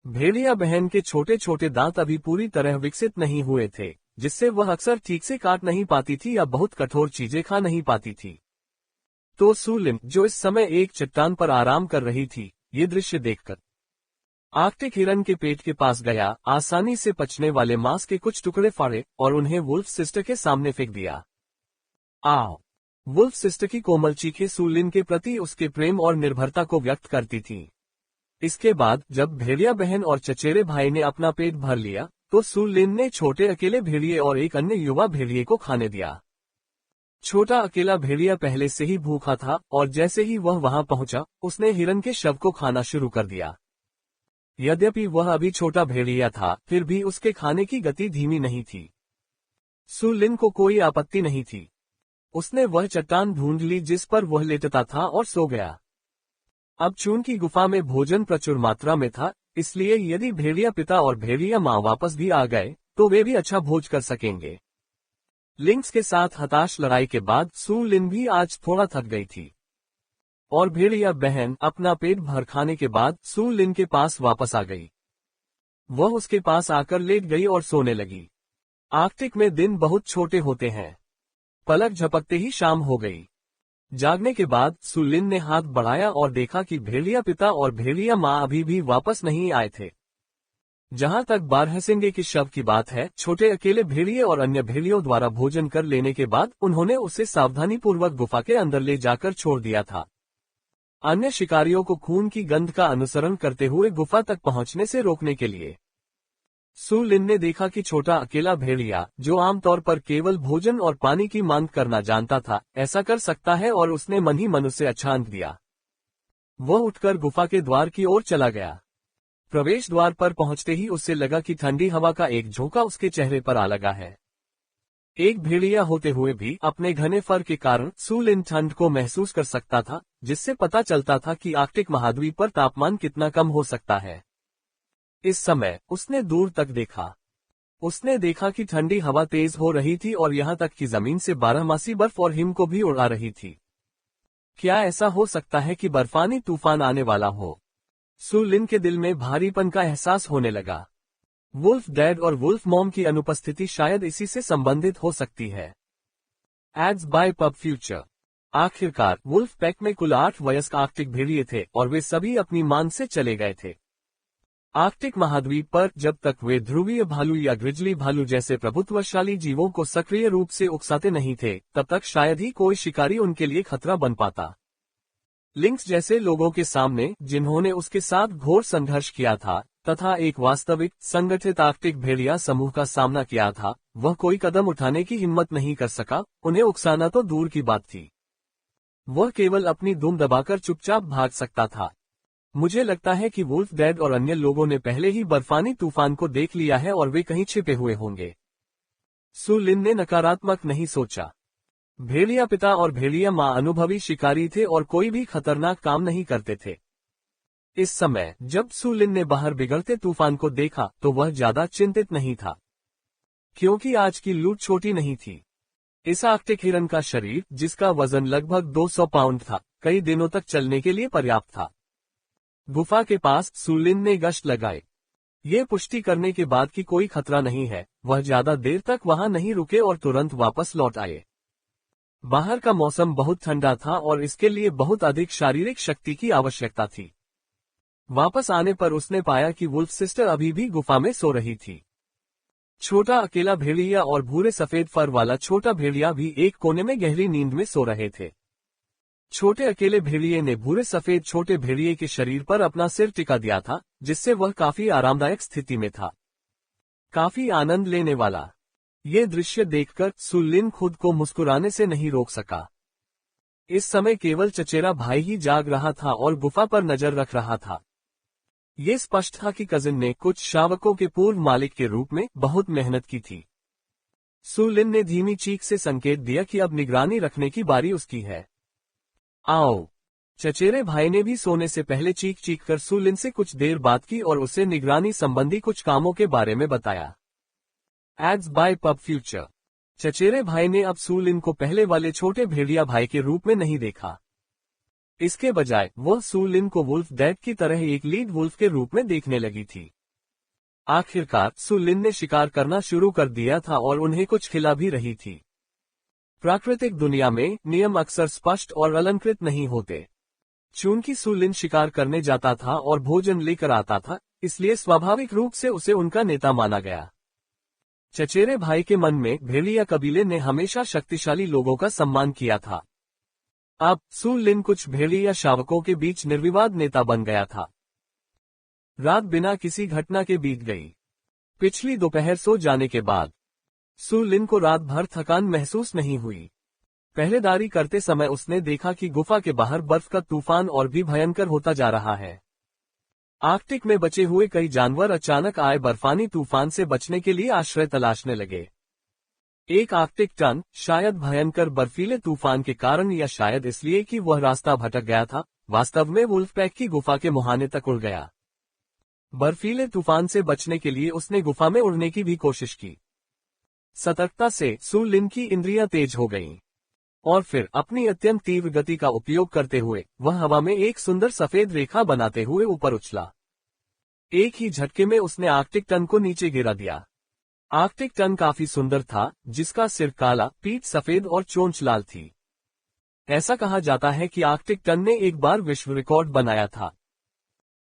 भेड़िया बहन के छोटे छोटे दांत अभी पूरी तरह विकसित नहीं हुए थे, जिससे वह अक्सर ठीक से काट नहीं पाती थी या बहुत कठोर चीजें खा नहीं पाती थी। तो सु लिन, जो इस समय एक चट्टान पर आराम कर रही थी, ये दृश्य देखकर आर्कटिक हिरन के पेट के पास गया, आसानी से पचने वाले मांस के कुछ टुकड़े फाड़े और उन्हें वुल्फ सिस्टर के सामने फेंक दिया। आओ! वुल्फ सिस्टर की कोमल चीखें सु लिन के प्रति उसके प्रेम और निर्भरता को व्यक्त करती थीं। इसके बाद जब भेड़िया बहन और चचेरे भाई ने अपना पेट भर लिया, तो सु लिन ने छोटे अकेले भेड़िए और एक अन्य युवा भेड़िए को खाने दिया। छोटा अकेला भेड़िया पहले से ही भूखा था और जैसे ही वह वहां पहुंचा, उसने हिरन के शव को खाना शुरू कर दिया। यद्यपि वह अभी छोटा भेड़िया था, फिर भी उसके खाने की गति धीमी नहीं थी। सु लिन को कोई आपत्ति नहीं थी। उसने वह चट्टान ढूंढ ली जिस पर वह लेटता था और सो गया। अब चूंकि गुफा में भोजन प्रचुर मात्रा में था, इसलिए यदि भेड़िया पिता और भेड़िया माँ वापस भी आ गए, तो वे भी अच्छा भोज कर सकेंगे। लिंक्स के साथ हताश लड़ाई के बाद सु लिन भी आज थोड़ा थक गई थी, और भेड़िया बहन अपना पेट भर खाने के बाद सु लिन के पास वापस आ गई। वह उसके पास आकर लेट गई और सोने लगी। आर्कटिक में दिन बहुत छोटे होते हैं। पलक झपकते ही शाम हो गई। जागने के बाद सु लिन ने हाथ बढ़ाया और देखा कि भेड़िया पिता और भेड़िया माँ अभी भी वापस नहीं आए थे। जहां तक बारहसिंगे की शव की बात है, छोटे अकेले भेड़िए और अन्य भेड़ियों द्वारा भोजन कर लेने के बाद उन्होंने उसे सावधानीपूर्वक गुफा के अंदर ले जाकर छोड़ दिया था। अन्य शिकारियों को खून की गंध का अनुसरण करते हुए गुफा तक पहुंचने से रोकने के लिए। सु लिन ने देखा कि छोटा अकेला भेड़िया, जो आमतौर पर केवल भोजन और पानी की मांग करना जानता था, ऐसा कर सकता है और उसने मन ही मन उसे अच्छा अंक दिया। वह उठकर गुफा के द्वार की ओर चला गया। प्रवेश द्वार पर पहुंचते ही उसे लगा कि ठंडी हवा का एक झोंका उसके चेहरे पर आ लगा है। एक भेड़िया होते हुए भी अपने घने फर के कारण सु लिन ठंड को महसूस कर सकता था, जिससे पता चलता था कि आर्कटिक महाद्वीप पर तापमान कितना कम हो सकता है। इस समय उसने दूर तक देखा। उसने देखा कि ठंडी हवा तेज हो रही थी और यहाँ तक कि जमीन से बारहमासी बर्फ और हिम को भी उड़ा रही थी। क्या ऐसा हो सकता है कि बर्फानी तूफान आने वाला हो? सु लिन के दिल में भारीपन का एहसास होने लगा। वुल्फ डैड और वुल्फ मॉम की अनुपस्थिति शायद इसी से संबंधित हो सकती है। Ads by pub future. आखिरकार वुल्फ पैक में कुल 8 वयस्क आर्कटिक भेड़िए थे और वे सभी अपनी मान से चले गए थे। आर्कटिक महाद्वीप पर जब तक वे ध्रुवीय भालू या ग्रिजली भालू जैसे प्रभुत्वशाली जीवों को सक्रिय रूप से उकसाते नहीं थे, तब तक शायद ही कोई शिकारी उनके लिए खतरा बन पाता। लिंक्स जैसे लोगों के सामने, जिन्होंने उसके साथ घोर संघर्ष किया था तथा एक वास्तविक संगठित आर्कटिक भेड़िया समूह का सामना किया था, वह कोई कदम उठाने की हिम्मत नहीं कर सका। उन्हें उकसाना तो दूर की बात थी, वह केवल अपनी दुम दबाकर चुपचाप भाग सकता था। मुझे लगता है कि वुल्फ डैड और अन्य लोगों ने पहले ही बर्फानी तूफान को देख लिया है और वे कहीं छिपे हुए होंगे। सु लिन ने नकारात्मक नहीं सोचा। भेड़िया पिता और भेड़िया माँ अनुभवी शिकारी थे और कोई भी खतरनाक काम नहीं करते थे। इस समय जब सु लिन ने बाहर बिगड़ते तूफान को देखा तो वह ज्यादा चिंतित नहीं था, क्योंकि आज की लूट छोटी नहीं थी। इस आर्कटिक हिरन का शरीर, जिसका वजन लगभग 200 पाउंड था, कई दिनों तक चलने के लिए पर्याप्त था। गुफा के पास सु लिन ने गश्त लगाए, ये पुष्टि करने के बाद कि कोई खतरा नहीं है। वह ज्यादा देर तक वहां नहीं रुके और तुरंत वापस लौट आए। बाहर का मौसम बहुत ठंडा था और इसके लिए बहुत अधिक शारीरिक शक्ति की आवश्यकता थी। वापस आने पर उसने पाया कि वुल्फ सिस्टर अभी भी गुफा में सो रही थी। छोटा अकेला भेड़िया और भूरे सफेद फर वाला छोटा भेड़िया भी एक कोने में गहरी नींद में सो रहे थे। छोटे अकेले भेड़िए ने भूरे सफेद छोटे भेड़िए के शरीर पर अपना सिर टिका दिया था, जिससे वह काफी आरामदायक स्थिति में था, काफी आनंद लेने वाला। ये दृश्य देखकर सु लिन खुद को मुस्कुराने से नहीं रोक सका। इस समय केवल चचेरा भाई ही जाग रहा था और गुफा पर नजर रख रहा था। ये स्पष्ट था कि कजिन ने कुछ शावकों के पूर्व मालिक के रूप में बहुत मेहनत की थी। सु लिन ने धीमी चीख से संकेत दिया कि अब निगरानी रखने की बारी उसकी है। आओ। चचेरे भाई ने भी सोने से पहले चीख चीख कर सु लिन से कुछ देर बात की और उसे निगरानी संबंधी कुछ कामों के बारे में बताया। Ads by pub future. चचेरे भाई ने अब सु लिन को पहले वाले छोटे भेड़िया भाई के रूप में नहीं देखा। इसके बजाय वह सु लिन को वुल्फ डैड की तरह एक लीड वुल्फ के रूप में देखने लगी थी। आखिरकार सु लिन ने शिकार करना शुरू कर दिया था और उन्हें कुछ खिला भी रही थी। प्राकृतिक दुनिया में नियम अक्सर स्पष्ट और अलंकृत नहीं होते। चूंकि सु लिन शिकार करने जाता था और भोजन लेकर आता था, इसलिए स्वाभाविक रूप से उसे उनका नेता माना गया। चचेरे भाई के मन में भेड़िया कबीले ने हमेशा शक्तिशाली लोगों का सम्मान किया था। अब सु लिन कुछ भेड़िया शावकों के बीच निर्विवाद नेता बन गया था। रात बिना किसी घटना के बीत गई। पिछली दोपहर सो जाने के बाद सु लिन को रात भर थकान महसूस नहीं हुई। पहरेदारी करते समय उसने देखा कि गुफा के बाहर बर्फ का तूफान और भी भयंकर होता जा रहा है। आर्कटिक में बचे हुए कई जानवर अचानक आए बर्फानी तूफान से बचने के लिए आश्रय तलाशने लगे। एक आर्कटिक टन, शायद भयंकर बर्फीले तूफान के कारण या शायद इसलिए कि वह रास्ता भटक गया था, वास्तव में वुल्फ पैक की गुफा के मुहाने तक उड़ गया। बर्फीले तूफान से बचने के लिए उसने गुफा में उड़ने की भी कोशिश की। सतर्कता से सु लिन की इंद्रियां तेज हो गईं, और फिर अपनी अत्यंत तीव्र गति का उपयोग करते हुए वह हवा में एक सुंदर सफेद रेखा बनाते हुए ऊपर उछला। एक ही झटके में उसने आर्कटिक टन को नीचे गिरा दिया। आर्कटिक टन काफी सुंदर था, जिसका सिर काला, पीठ सफेद और चोंच लाल थी। ऐसा कहा जाता है कि आर्कटिक टन ने एक बार विश्व रिकॉर्ड बनाया था।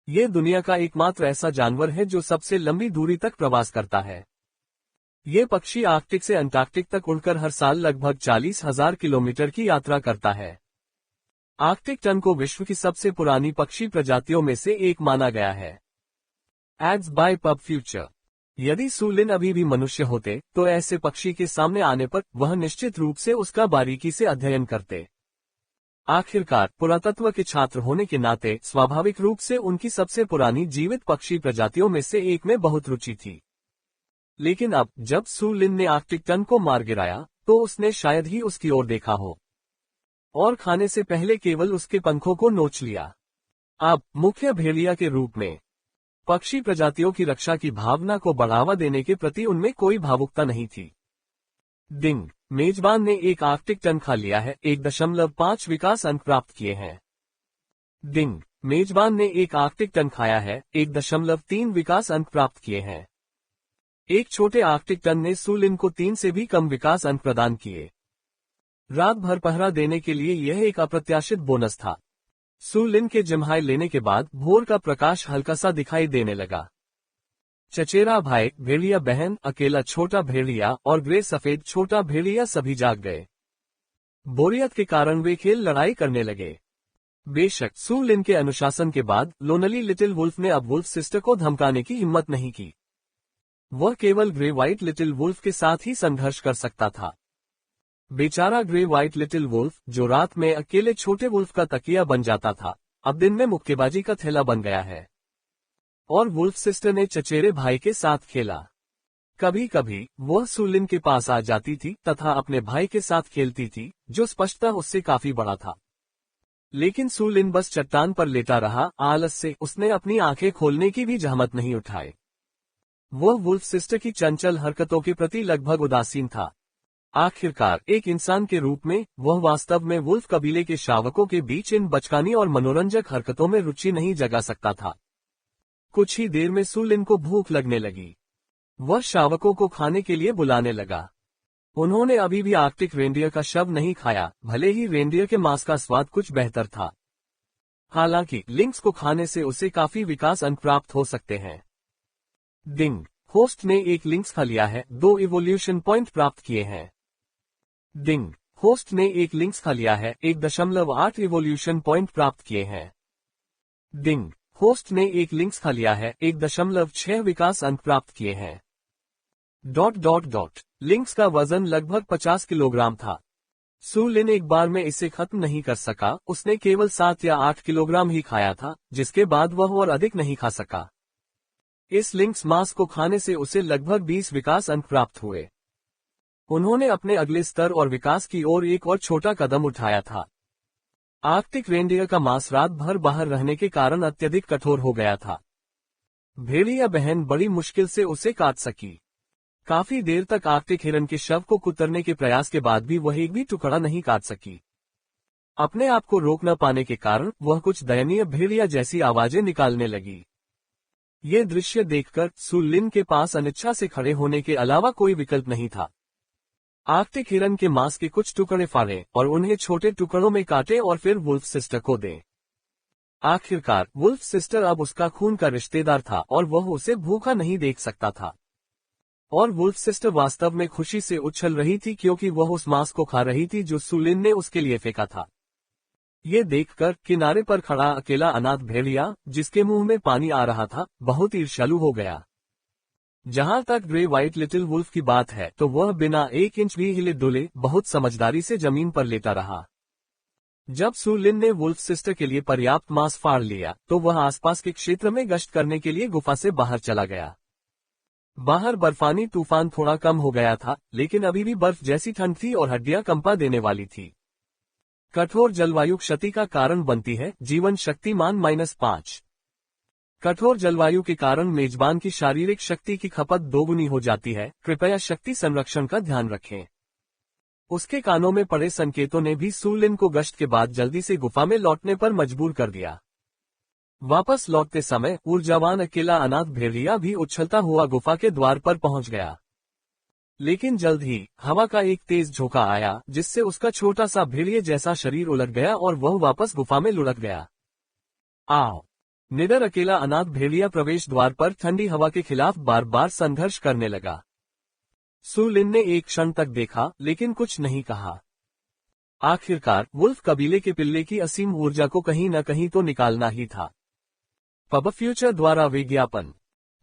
ये दुनिया का एकमात्र ऐसा जानवर है जो सबसे लंबी दूरी तक प्रवास करता है। ये पक्षी आर्कटिक से अंटार्कटिक तक उड़कर हर साल लगभग 40,000 किलोमीटर की यात्रा करता है। आर्कटिक टन को विश्व की सबसे पुरानी पक्षी प्रजातियों में से एक माना गया है। Ads by pub future. यदि सु लिन अभी भी मनुष्य होते तो ऐसे पक्षी के सामने आने पर वह निश्चित रूप से उसका बारीकी से अध्ययन करते। आखिरकार पुरातत्व के छात्र होने के नाते स्वाभाविक रूप से उनकी सबसे पुरानी जीवित पक्षी प्रजातियों में से एक में बहुत रुचि थी। लेकिन अब जब सु लिन ने आर्कटिक टन को मार गिराया तो उसने शायद ही उसकी ओर देखा हो और खाने से पहले केवल उसके पंखों को नोच लिया। अब मुख्य भेड़िया के रूप में पक्षी प्रजातियों की रक्षा की भावना को बढ़ावा देने के प्रति उनमें कोई भावुकता नहीं थी। डिंग, मेजबान ने एक आर्कटिक टन खा लिया है, 1.5 विकास अंक प्राप्त किए हैं। डिंग, मेजबान ने एक आर्कटिक टन खाया है, 1.3 विकास अंक प्राप्त किए हैं। एक छोटे आर्कटिक टन ने सु लिन को 3 से भी कम विकास अंक प्रदान किए। रात भर पहरा देने के लिए यह एक अप्रत्याशित बोनस था। सु लिन के जम्हाई लेने के बाद भोर का प्रकाश हल्का सा दिखाई देने लगा। चचेरा भाई, भेड़िया बहन, अकेला छोटा भेड़िया और ग्रे सफेद छोटा भेड़िया सभी जाग गए। बोरियत के कारण वे खेल लड़ाई करने लगे। बेशक सू लिन के अनुशासन के बाद लोनली लिटिल वुल्फ ने अब वुल्फ सिस्टर को धमकाने की हिम्मत नहीं की। वह केवल ग्रे व्हाइट लिटिल वुल्फ के साथ ही संघर्ष कर सकता था। बेचारा ग्रे व्हाइट लिटिल वुल्फ, जो रात में अकेले छोटे वुल्फ का तकिया बन जाता था, अब दिन में मुक्केबाजी का थैला बन गया है। और वुल्फ सिस्टर ने चचेरे भाई के साथ खेला। कभी कभी वह सू लिन के पास आ जाती थी तथा अपने भाई के साथ खेलती थी, जो स्पष्टतः उससे काफी बड़ा था। लेकिन सू लिन बस चट्टान पर लेटा रहा, आलस से उसने अपनी आंखें खोलने की भी जहमत नहीं उठाई। वह वुल्फ सिस्टर की चंचल हरकतों के प्रति लगभग उदासीन था। आखिरकार एक इंसान के रूप में वह वास्तव में वुल्फ कबीले के शावकों के बीच इन बचकानी और मनोरंजक हरकतों में रुचि नहीं जगा सकता था। कुछ ही देर में सू लिन को भूख लगने लगी। वह शावकों को खाने के लिए बुलाने लगा। उन्होंने अभी भी आर्कटिक रेंडियर का शव नहीं खाया, भले ही रेंडियर के मांस का स्वाद कुछ बेहतर था। हालांकि लिंक्स को खाने से उसे काफी विकास अंक प्राप्त हो सकते हैं। डिंग, होस्ट ने एक लिंक्स खा लिया है, 2 इवोल्यूशन पॉइंट प्राप्त किए हैं। डिंग, होस्ट ने एक लिंक्स खा लिया है, 1.8 इवोल्यूशन पॉइंट प्राप्त किए हैं। डिंग, होस्ट ने एक लिंक्स खा लिया है, 1.6 विकास अंक प्राप्त किए हैं। ... लिंक्स का वजन लगभग 50 किलोग्राम था। सू लिन एक बार में इसे खत्म नहीं कर सका, उसने केवल 7 या 8 किलोग्राम ही खाया था, जिसके बाद वह और अधिक नहीं खा सका। इस लिंक्स मांस को खाने से उसे लगभग 20 विकास अंक प्राप्त हुए। उन्होंने अपने अगले स्तर और विकास की ओर एक और छोटा कदम उठाया था। आर्कटिक रेंडियर का मांस रात भर बाहर रहने के कारण अत्यधिक कठोर हो गया था। भेड़िया बहन बड़ी मुश्किल से उसे काट सकी। काफी देर तक आर्कटिक हिरन के शव को कुतरने के प्रयास के बाद भी वह एक भी टुकड़ा नहीं काट सकी। अपने आप को रोक न पाने के कारण वह कुछ दयनीय भेड़िया जैसी आवाजें निकालने लगी। ये दृश्य देखकर सू लिन के पास अनिच्छा से खड़े होने के अलावा कोई विकल्प नहीं था। आर्कटिक हिरन के मांस के कुछ टुकड़े फाड़े और उन्हें छोटे टुकड़ों में काटे और फिर वुल्फ सिस्टर को दें। आखिरकार वुल्फ सिस्टर अब उसका खून का रिश्तेदार था और वह उसे भूखा नहीं देख सकता था। और वुल्फ सिस्टर वास्तव में खुशी से उछल रही थी क्योंकि वह उस मांस को खा रही थी जो सू लिन ने उसके लिए फेंका था। ये देखकर किनारे पर खड़ा अकेला अनाथ भेड़िया, जिसके मुंह में पानी आ रहा था, बहुत ईर्ष्यालु हो गया। जहां तक ग्रे व्हाइट लिटिल वुल्फ की बात है तो वह बिना 1 इंच भी हिले डुले बहुत समझदारी से जमीन पर लेटा रहा। जब सू लिन ने वुल्फ सिस्टर के लिए पर्याप्त मांस फाड़ लिया तो वह आसपास के क्षेत्र में गश्त करने के लिए गुफा से बाहर चला गया। बाहर बर्फानी तूफान थोड़ा कम हो गया था, लेकिन अभी भी बर्फ जैसी ठंड थी और हड्डियां कंपा देने वाली थी। कठोर जलवायु क्षति का कारण बनती है। जीवन शक्ति मान -5। कठोर जलवायु के कारण मेजबान की शारीरिक शक्ति की खपत दोगुनी हो जाती है। कृपया शक्ति संरक्षण का ध्यान रखें। उसके कानों में पड़े संकेतों ने भी सू लिन को गश्त के बाद जल्दी से गुफा में लौटने पर मजबूर कर दिया। वापस लौटते समय ऊर्जावान अकेला अनाथ भेड़िया भी उछलता हुआ गुफा के द्वार पर पहुंच गया। लेकिन जल्द ही हवा का एक तेज झोंका आया, जिससे उसका छोटा सा भेड़िए जैसा शरीर उलट गया और वह वापस गुफा में लुढ़क गया। आओ! निडर अकेला अनाथ भेड़िया प्रवेश द्वार पर ठंडी हवा के खिलाफ बार बार संघर्ष करने लगा। सू लिन ने एक क्षण तक देखा, लेकिन कुछ नहीं कहा। आखिरकार वुल्फ कबीले के पिल्ले की असीम ऊर्जा को कहीं न कहीं तो निकालना ही था। पब फ्यूचर द्वारा विज्ञापन।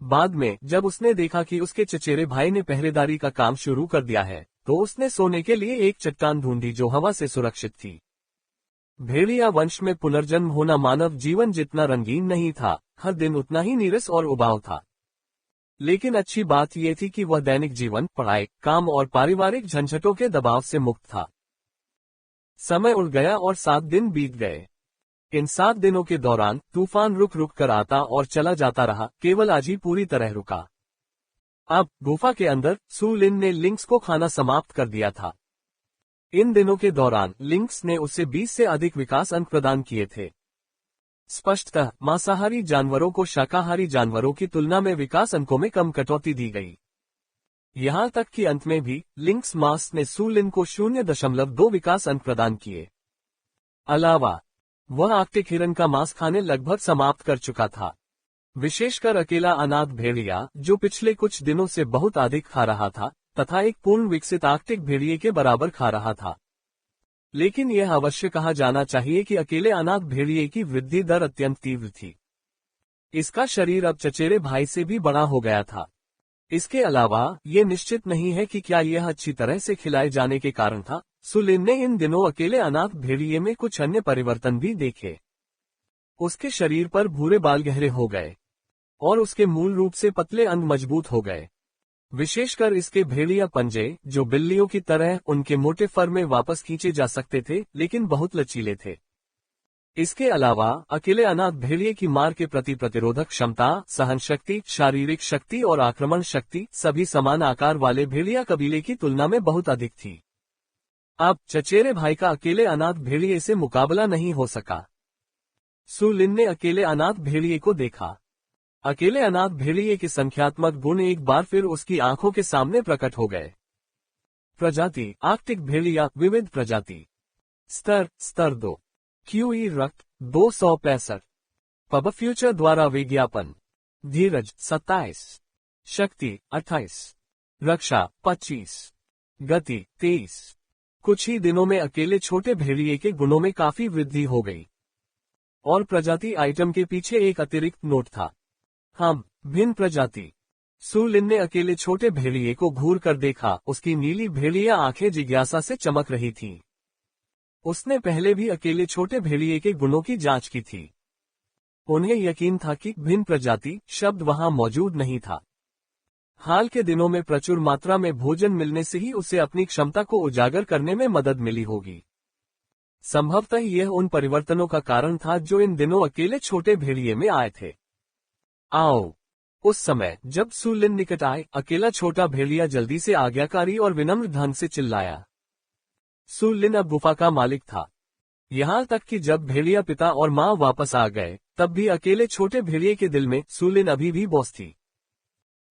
बाद में जब उसने देखा कि उसके चचेरे भाई ने पहरेदारी का काम शुरू कर दिया है, तो उसने सोने के लिए एक चट्टान ढूंढी जो हवा से सुरक्षित थी। भेड़िया वंश में पुनर्जन्म होना मानव जीवन जितना रंगीन नहीं था, हर दिन उतना ही नीरस और उबाऊ था। लेकिन अच्छी बात यह थी कि वह दैनिक जीवन, पढ़ाई, काम और पारिवारिक झंझटों के दबाव से मुक्त था। समय उड़ गया और 7 दिन बीत गए। इन 7 दिनों के दौरान तूफान रुक रुक कर आता और चला जाता रहा, केवल आज ही पूरी तरह रुका। अब गुफा के अंदर सू लिन ने लिंक्स को खाना समाप्त कर दिया था। इन दिनों के दौरान लिंक्स ने उसे 20 से अधिक विकास अंक प्रदान किए थे। स्पष्टतः मांसाहारी जानवरों को शाकाहारी जानवरों की तुलना में विकास अंकों में कम कटौती दी गई। यहां तक कि अंत में भी लिंक्स मास ने सू लिन को 0.2 विकास अंक प्रदान किए। अलावा वह आर्कटिक हिरन का मांस खाने लगभग समाप्त कर चुका था। विशेषकर अकेला अनाथ भेड़िया, जो पिछले कुछ दिनों से बहुत अधिक खा रहा था तथा एक पूर्ण विकसित आर्कटिक भेड़िए के बराबर खा रहा था। लेकिन यह अवश्य कहा जाना चाहिए कि अकेले अनाथ भेड़िए की वृद्धि दर अत्यंत तीव्र थी। इसका शरीर अब चचेरे भाई से भी बड़ा हो गया था। इसके अलावा ये निश्चित नहीं है कि क्या यह अच्छी तरह से खिलाए जाने के कारण था। सु लिन ने इन दिनों अकेले अनाथ भेड़िए में कुछ अन्य परिवर्तन भी देखे। उसके शरीर पर भूरे बाल गहरे हो गए और उसके मूल रूप से पतले अंग मजबूत हो गए। विशेषकर इसके भेड़िया पंजे, जो बिल्लियों की तरह उनके मोटे फर में वापस खींचे जा सकते थे, लेकिन बहुत लचीले थे। इसके अलावा अकेले अनाथ भेड़िए की मार के प्रति प्रतिरोधक क्षमता, सहन शक्ति, शारीरिक शक्ति और आक्रमण शक्ति सभी समान आकार वाले भेड़िया कबीले की तुलना में बहुत अधिक थी। अब चचेरे भाई का अकेले अनाथ भेड़िए से मुकाबला नहीं हो सका। सु लिन ने अकेले अनाथ भेड़िए को देखा। अकेले अनाथ भेड़िए के संख्यात्मक गुण एक बार फिर उसकी आंखों के सामने प्रकट हो गए। प्रजाति आर्कटिक भेड़िया, विविध प्रजाति। स्तर 2। QE रक्त 265। पब फ्यूचर द्वारा विज्ञापन। धीरज 27। शक्ति 28। रक्षा 25। गति 23। कुछ ही दिनों में अकेले छोटे भेड़िए के गुणों में काफी वृद्धि हो गई। और प्रजाति आइटम के पीछे एक अतिरिक्त नोट था। भिन्न प्रजाति। सु लिन ने अकेले छोटे भेड़िए को घूर कर देखा। उसकी नीली भेड़िया आंखें जिज्ञासा से चमक रही थीं। उसने पहले भी अकेले छोटे भेड़िए के गुणों की जांच की थी। उन्हें यकीन था कि भिन्न प्रजाति शब्द वहां मौजूद नहीं था। हाल के दिनों में प्रचुर मात्रा में भोजन मिलने से ही उसे अपनी क्षमता को उजागर करने में मदद मिली होगी। संभवतः यह उन परिवर्तनों का कारण था जो इन दिनों अकेले छोटे भेड़िए में आए थे। उस समय जब सु लिन निकट आए, अकेला छोटा भेड़िया जल्दी से आज्ञाकारी और विनम्र ढंग से चिल्लाया। सु लिन अब गुफा का मालिक था। यहाँ तक कि जब भेड़िया पिता और माँ वापस आ गए, तब भी अकेले छोटे भेड़िए के दिल में सु लिन अभी भी बॉस थी।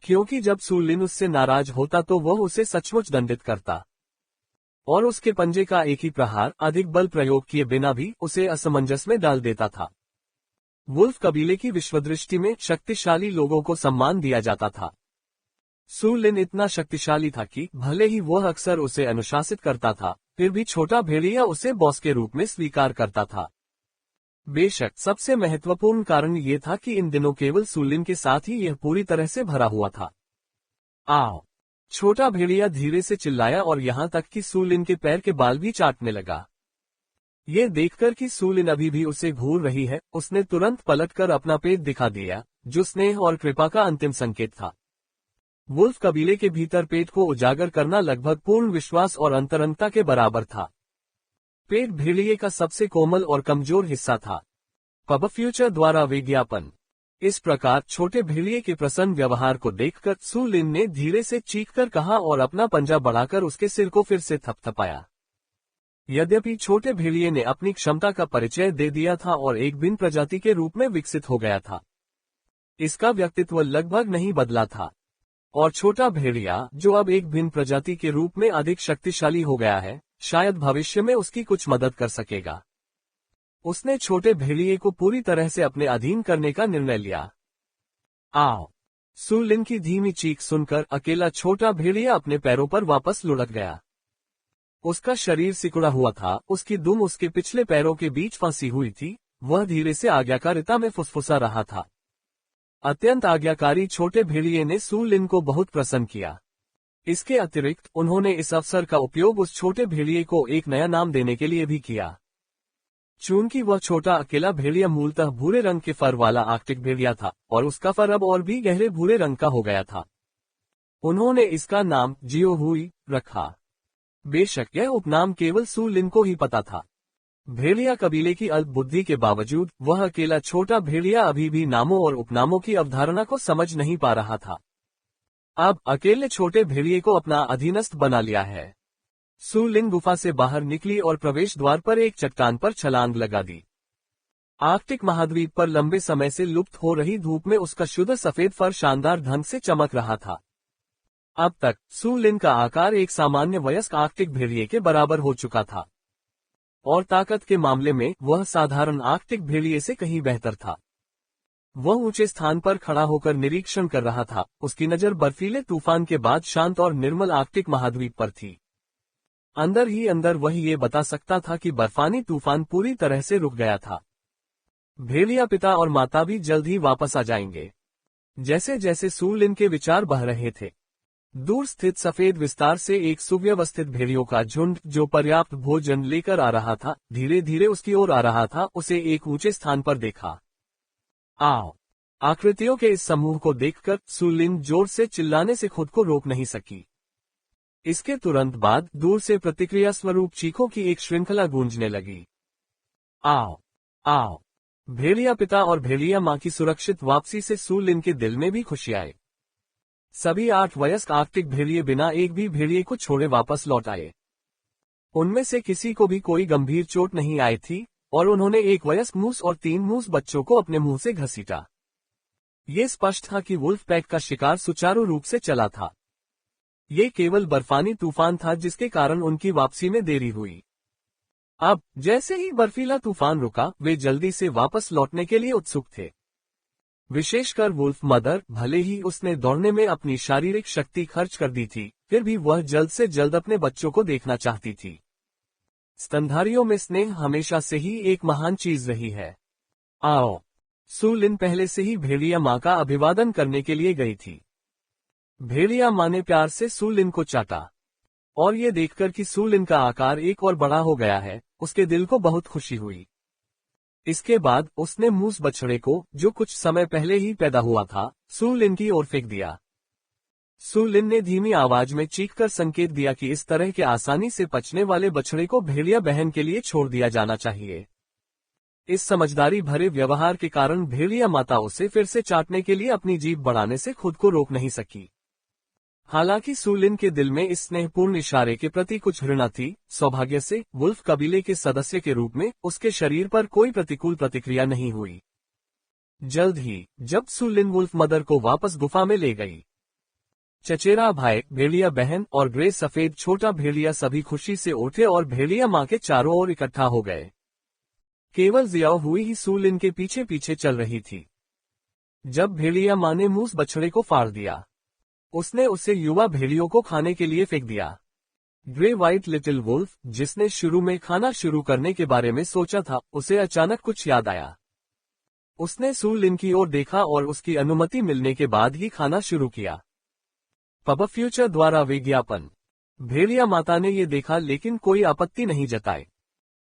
क्योंकि जब सु लिन उससे नाराज होता तो वह उसे सचमुच दंडित करता और उसके पंजे का एक ही प्रहार अधिक बल प्रयोग किए बिना भी उसे असमंजस में डाल देता था। वुल्फ कबीले की विश्वदृष्टि में शक्तिशाली लोगों को सम्मान दिया जाता था। सु लिन इतना शक्तिशाली था कि भले ही वह अक्सर उसे अनुशासित करता था, फिर भी छोटा भेड़िया उसे बॉस के रूप में स्वीकार करता था। बेशक सबसे महत्वपूर्ण कारण ये था कि इन दिनों केवल सु लिन के साथ ही यह पूरी तरह से भरा हुआ था। छोटा भेड़िया धीरे से चिल्लाया और यहाँ तक कि सु लिन के पैर के बाल भी चाटने लगा। ये देखकर कि सु लिन अभी भी उसे घूर रही है, उसने तुरंत पलटकर अपना पेट दिखा दिया, जो स्नेह और कृपा का अंतिम संकेत था। वुल्फ कबीले के भीतर पेट को उजागर करना लगभग पूर्ण विश्वास और अंतरंगता के बराबर था। पेट भेड़िए का सबसे कोमल और कमजोर हिस्सा था। पब फ्यूचर द्वारा विज्ञापन। इस प्रकार छोटे भेड़िए के प्रसन्न व्यवहार को देखकर सु लिन ने धीरे से चीखकर कहा और अपना पंजा बढ़ाकर उसके सिर को फिर से थपथपाया। यद्यपि छोटे भेड़िए ने अपनी क्षमता का परिचय दे दिया था और एक भिन्न प्रजाति के रूप में विकसित हो गया था, इसका व्यक्तित्व लगभग नहीं बदला था। और छोटा भेड़िया, जो अब एक भिन्न प्रजाति के रूप में अधिक शक्तिशाली हो गया है, शायद भविष्य में उसकी कुछ मदद कर सकेगा। उसने छोटे भेड़िए को पूरी तरह से अपने अधीन करने का निर्णय लिया। सु लिन की धीमी चीख सुनकर अकेला छोटा भेड़िया अपने पैरों पर वापस लुढ़क गया। उसका शरीर सिकुड़ा हुआ था, उसकी दुम उसके पिछले पैरों के बीच फंसी हुई थी। वह धीरे से आज्ञाकारिता में फुसफुसा रहा था। अत्यंत आज्ञाकारी छोटे भेड़िए ने सु लिन को बहुत प्रसन्न किया। इसके अतिरिक्त उन्होंने इस अवसर का उपयोग उस छोटे भेड़िए को एक नया नाम देने के लिए भी किया। चूंकि वह छोटा अकेला भेड़िया मूलतः भूरे रंग के फर वाला आर्कटिक भेड़िया था और उसका फर अब और भी गहरे भूरे रंग का हो गया था, उन्होंने इसका नाम जियो हुई रखा। बेशक यह उपनाम केवल सु लिन को ही पता था। भेड़िया कबीले की अल्प बुद्धि के बावजूद वह अकेला छोटा भेड़िया अभी भी नामों और उपनामों की अवधारणा को समझ नहीं पा रहा था। अब अकेले छोटे भेड़िए को अपना अधीनस्थ बना लिया है। सु लिन गुफा से बाहर निकली और प्रवेश द्वार पर एक चट्टान पर छलांग लगा दी। आर्कटिक महाद्वीप पर लंबे समय से लुप्त हो रही धूप में उसका शुद्ध सफेद फर शानदार ढंग से चमक रहा था। अब तक सु लिन का आकार एक सामान्य वयस्क आर्कटिक भेड़िए के बराबर हो चुका था और ताकत के मामले में वह साधारण आर्कटिक भेड़िए से कहीं बेहतर था। वह ऊंचे स्थान पर खड़ा होकर निरीक्षण कर रहा था। उसकी नजर बर्फीले तूफान के बाद शांत और निर्मल आर्कटिक महाद्वीप पर थी। अंदर ही अंदर वह ये बता सकता था कि बर्फानी तूफान पूरी तरह से रुक गया था। भेड़िया पिता और माता भी जल्द ही वापस आ जाएंगे। जैसे जैसे सु लिन के विचार बह रहे थे, दूर स्थित सफेद विस्तार से एक सुव्यवस्थित भेड़ियों का झुंड जो पर्याप्त भोजन लेकर आ रहा था, धीरे धीरे उसकी ओर आ रहा था। उसे एक ऊंचे स्थान पर देखा। आओ! आकृतियों के इस समूह को देखकर सु लिन जोर से चिल्लाने से खुद को रोक नहीं सकी। इसके तुरंत बाद दूर से प्रतिक्रिया स्वरूप चीखों की एक श्रृंखला गूंजने लगी। आओ! आओ! भेड़िया पिता और भेड़िया मां की सुरक्षित वापसी से सु लिन के दिल में भी खुशी आई। सभी 8 वयस्क आर्कटिक भेड़िए बिना एक भी भेड़िए को छोड़े वापस लौट आए। उनमें से किसी को भी कोई गंभीर चोट नहीं आई थी और उन्होंने एक वयस्क मूस और 3 मूस बच्चों को अपने मुंह से घसीटा। ये स्पष्ट था कि वुल्फ पैक का शिकार सुचारू रूप से चला था। ये केवल बर्फानी तूफान था जिसके कारण उनकी वापसी में देरी हुई। अब जैसे ही बर्फीला तूफान रुका, वे जल्दी से वापस लौटने के लिए उत्सुक थे। विशेषकर वुल्फ मदर, भले ही उसने दौड़ने में अपनी शारीरिक शक्ति खर्च कर दी थी, फिर भी वह जल्द से जल्द अपने बच्चों को देखना चाहती थी। स्तनधारियों में स्नेह हमेशा से ही एक महान चीज रही है। आओ! सु लिन पहले से ही भेड़िया मां का अभिवादन करने के लिए गई थी। भेड़िया मां ने प्यार से सु लिन को चाटा और ये देखकर कि सु लिन का आकार एक और बड़ा हो गया है, उसके दिल को बहुत खुशी हुई। इसके बाद उसने मूस बछड़े को, जो कुछ समय पहले ही पैदा हुआ था, सु लिन की ओर फेंक दिया। सु लिन ने धीमी आवाज में चीखकर संकेत दिया कि इस तरह के आसानी से पचने वाले बछड़े को भेड़िया बहन के लिए छोड़ दिया जाना चाहिए। इस समझदारी भरे व्यवहार के कारण भेड़िया माता उसे फिर से चाटने के लिए अपनी जीभ बढ़ाने से खुद को रोक नहीं सकी। हालांकि सु लिन के दिल में इस स्नेहपूर्ण इशारे के प्रति कुछ घृणा थी। सौभाग्य से वुल्फ कबीले के सदस्य के रूप में उसके शरीर पर कोई प्रतिकूल प्रतिक्रिया नहीं हुई। जल्द ही जब सु लिन वुल्फ मदर को वापस गुफा में ले गई, चचेरा भाई, भेड़िया बहन और ग्रे सफेद छोटा भेड़िया सभी खुशी से उठे और भेड़िया मां के चारों ओर इकट्ठा हो गए। केवल जियाओ हुई ही सु लिन के पीछे पीछे चल रही थी। जब भेड़िया मां ने मूस बछड़े को फाड़ दिया, उसने उसे युवा भेड़ियों को खाने के लिए फेंक दिया। ग्रे व्हाइट लिटिल वुल्फ, जिसने शुरू में खाना शुरू करने के बारे में सोचा था, उसे अचानक कुछ याद आया। उसने सु लिन की ओर देखा और उसकी अनुमति मिलने के बाद ही खाना शुरू किया। पब फ्यूचर द्वारा विज्ञापन। भेड़िया माता ने ये देखा लेकिन कोई आपत्ति नहीं जताई।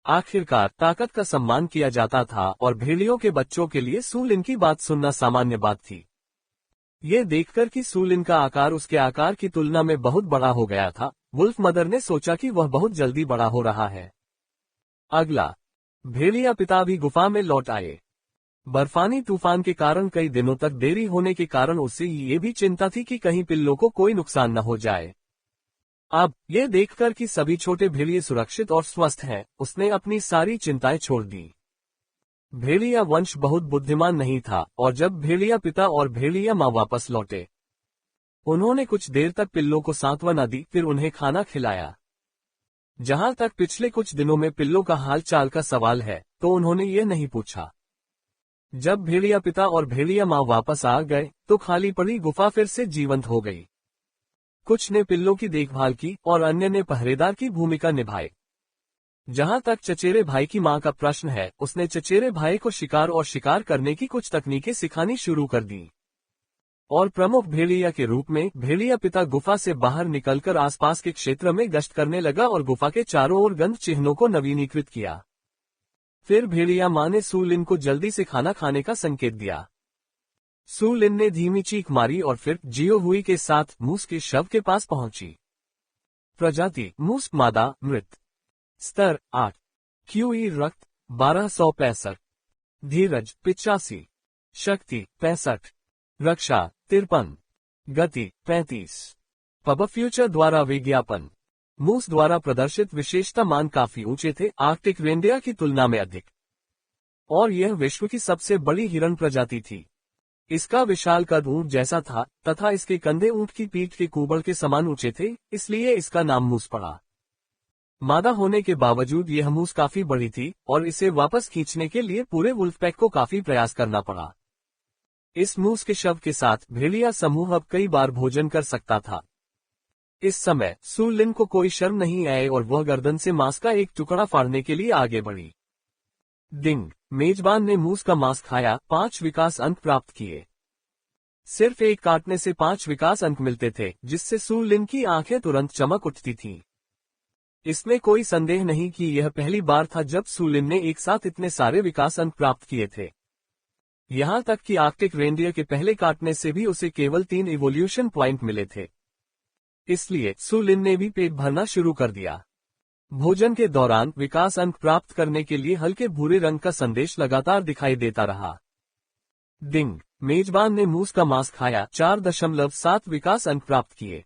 आखिरकार ताकत का सम्मान किया जाता था और भेड़ियों के बच्चों के लिए सु लिन की बात सुनना सामान्य बात थी। ये देखकर कि सु लिन का आकार उसके आकार की तुलना में बहुत बड़ा हो गया था, वुल्फ मदर ने सोचा कि वह बहुत जल्दी बड़ा हो रहा है। अगला, भेड़िया पिता भी गुफा में लौट आए। बर्फानी तूफान के कारण कई दिनों तक देरी होने के कारण उसे ये भी चिंता थी कि कहीं पिल्लों को कोई नुकसान न हो जाए। अब ये देखकर कि सभी छोटे भेड़िए सुरक्षित और स्वस्थ हैं, उसने अपनी सारी चिंताएं छोड़ दी। भेड़िया वंश बहुत बुद्धिमान नहीं था और जब भेड़िया पिता और भेड़िया मां वापस लौटे, उन्होंने कुछ देर तक पिल्लों को सांत्वना दी, फिर उन्हें खाना खिलाया। जहां तक पिछले कुछ दिनों में पिल्लों का हाल चाल का सवाल है, तो उन्होंने ये नहीं पूछा। जब भेड़िया पिता और भेड़िया मां वापस आ गए, तो खाली पड़ी गुफा फिर से जीवंत हो गई। कुछ ने पिल्लों की देखभाल की और अन्य ने पहरेदार की भूमिका निभाई। जहां तक चचेरे भाई की मां का प्रश्न है, उसने चचेरे भाई को शिकार करने की कुछ तकनीकें सिखानी शुरू कर दी और प्रमुख भेड़िया के रूप में भेड़िया पिता गुफा से बाहर निकलकर आसपास के क्षेत्र में गश्त करने लगा और गुफा के चारों ओर गंध चिन्हों को नवीनीकृत किया। फिर भेड़िया मां ने सु लिन को जल्दी से खाना खाने का संकेत दिया। सु लिन ने धीमी चीख मारी और फिर जियो हुई के साथ मूस के शव के पास पहुंची। प्रजाति मूस मादा, मृत। स्तर 8, क्यूई रक्त 1265, धीरज 85, शक्ति 65, रक्षा 53, गति 35। पब फ्यूचर द्वारा विज्ञापन। मूस द्वारा प्रदर्शित विशेषता मान काफी ऊंचे थे, आर्कटिक रेंडियर की तुलना में अधिक, और यह विश्व की सबसे बड़ी हिरण प्रजाति थी। इसका विशाल कद ऊंट जैसा था तथा इसके कंधे ऊंट की पीठ के कुबड़ के समान ऊंचे थे, इसलिए इसका नाम मूस पड़ा। मादा होने के बावजूद यह मूस काफी बड़ी थी और इसे वापस खींचने के लिए पूरे वुल्फ पैक को काफी प्रयास करना पड़ा। इस मूस के शव के साथ भेड़िया समूह अब कई बार भोजन कर सकता था। इस समय सू लिन को कोई शर्म नहीं आई और वह गर्दन से मांस का एक टुकड़ा फाड़ने के लिए आगे बढ़ी। डिंग, मेजबान ने मूस का मांस खाया, 5 विकास अंक प्राप्त किए। सिर्फ एक काटने से 5 विकास अंक मिलते थे, जिससे सू लिन की आंखें तुरंत चमक उठती थीं। इसमें कोई संदेह नहीं कि यह पहली बार था जब सू लिन ने एक साथ इतने सारे विकास अंक प्राप्त किए थे। यहां तक कि आर्कटिक रेंडियर के पहले काटने से भी उसे केवल 3 इवोल्यूशन पॉइंट मिले थे। इसलिए सू लिन ने भी पेट भरना शुरू कर दिया। भोजन के दौरान विकास अंक प्राप्त करने के लिए हल्के भूरे रंग का संदेश लगातार दिखाई देता रहा। डिंग, मेजबान ने मूस का मांस खाया, 4.7 विकास अंक प्राप्त किए।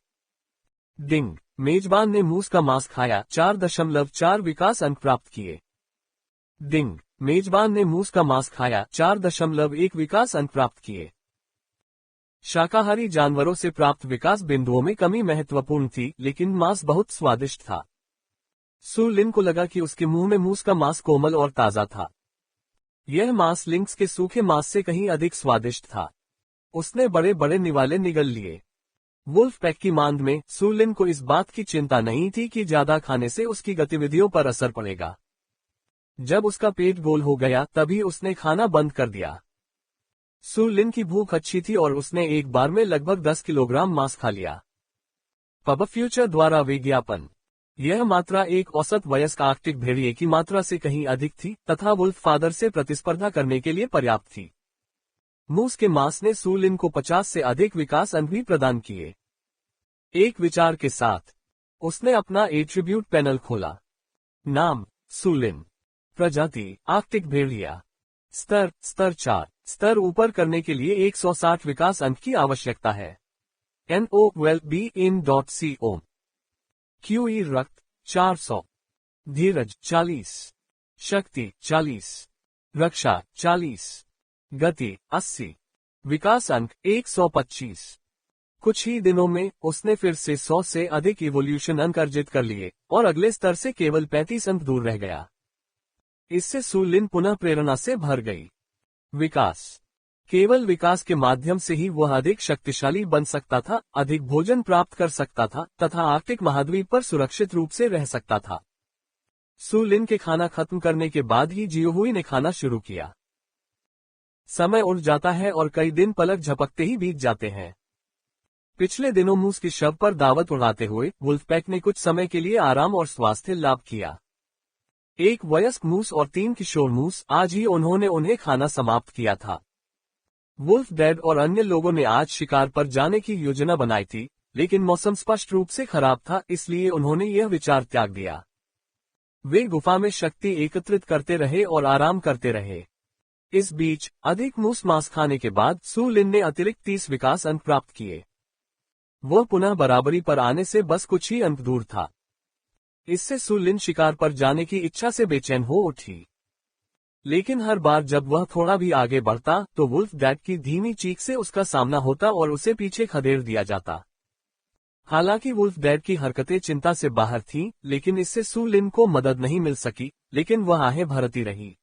डिंग, मेजबान ने मूस का मांस खाया, 4.4 विकास अंक प्राप्त किए। डिंग, मेजबान ने मूस का मांस खाया, 4.1 विकास अंक प्राप्त किए। शाकाहारी जानवरों से प्राप्त विकास बिंदुओं में कमी महत्वपूर्ण थी, लेकिन मांस बहुत स्वादिष्ट था। सू लिन को लगा कि उसके मुंह में मूस का मांस कोमल और ताजा था। यह मांस लिंक्स के सूखे मांस से कहीं अधिक स्वादिष्ट था। उसने बड़े बड़े निवाले निगल लिए। वुल्फ पैक की मांद में सू लिन को इस बात की चिंता नहीं थी कि ज्यादा खाने से उसकी गतिविधियों पर असर पड़ेगा। जब उसका पेट गोल हो गया तभी उसने खाना बंद कर दिया। सू लिन की भूख अच्छी थी और उसने एक बार में लगभग 10 किलोग्राम मांस खा लिया। पब फ्यूचर द्वारा विज्ञापन। यह मात्रा एक औसत वयस्क आर्कटिक भेड़िए की मात्रा से कहीं अधिक थी तथा वुल्फ फादर से प्रतिस्पर्धा करने के लिए पर्याप्त थी। मूस के मांस ने सू लिन को 50 से अधिक विकास अंक भी प्रदान किए। एक विचार के साथ उसने अपना एट्रीब्यूट पैनल खोला। नाम सू लिन। प्रजाति आर्कटिक भेड़िया। स्तर 4। स्तर ऊपर करने के लिए 160 विकास अंक की आवश्यकता है। NOWELLBEIN.CO। QE रक्त 400। धीरज 40। शक्ति 40। रक्षा 40। गति 80। विकास अंक 125। कुछ ही दिनों में उसने फिर से 100 से अधिक इवोल्यूशन अंक अर्जित कर लिए और अगले स्तर से केवल 35 अंक दूर रह गया। इससे सू लिन पुनः प्रेरणा से भर गई। विकास। केवल विकास के माध्यम से ही वह अधिक शक्तिशाली बन सकता था, अधिक भोजन प्राप्त कर सकता था तथा आर्कटिक महाद्वीप पर सुरक्षित रूप से रह सकता था। सू लिन के खाना खत्म करने के बाद ही जियोहुई ने खाना शुरू किया। समय उड़ जाता है और कई दिन पलक झपकते ही बीत जाते हैं। पिछले दिनों मूस के शव पर दावत उड़ाते हुए वुल्फपैक ने कुछ समय के लिए आराम और स्वास्थ्य लाभ किया। एक वयस्क मूस और 3 किशोर मूस, आज ही उन्होंने उन्हें खाना समाप्त किया था। वुल्फ डैड और अन्य लोगों ने आज शिकार पर जाने की योजना बनाई थी, लेकिन मौसम स्पष्ट रूप से खराब था, इसलिए उन्होंने यह विचार त्याग दिया। वे गुफा में शक्ति एकत्रित करते रहे और आराम करते रहे। इस बीच अधिक मूस मांस खाने के बाद सू लिन ने अतिरिक्त 30 विकास अंक प्राप्त किए। वह पुनः बराबरी पर आने से बस कुछ ही अंक दूर था। इससे सू लिन शिकार पर जाने की इच्छा से बेचैन हो उठी। लेकिन हर बार जब वह थोड़ा भी आगे बढ़ता तो वुल्फ डैड की धीमी चीख से उसका सामना होता और उसे पीछे खदेड़ दिया जाता। हालांकि वुल्फ डैड की हरकतें चिंता से बाहर थीं, लेकिन इससे सू लिन को मदद नहीं मिल सकी, लेकिन वह आहें भरती रही।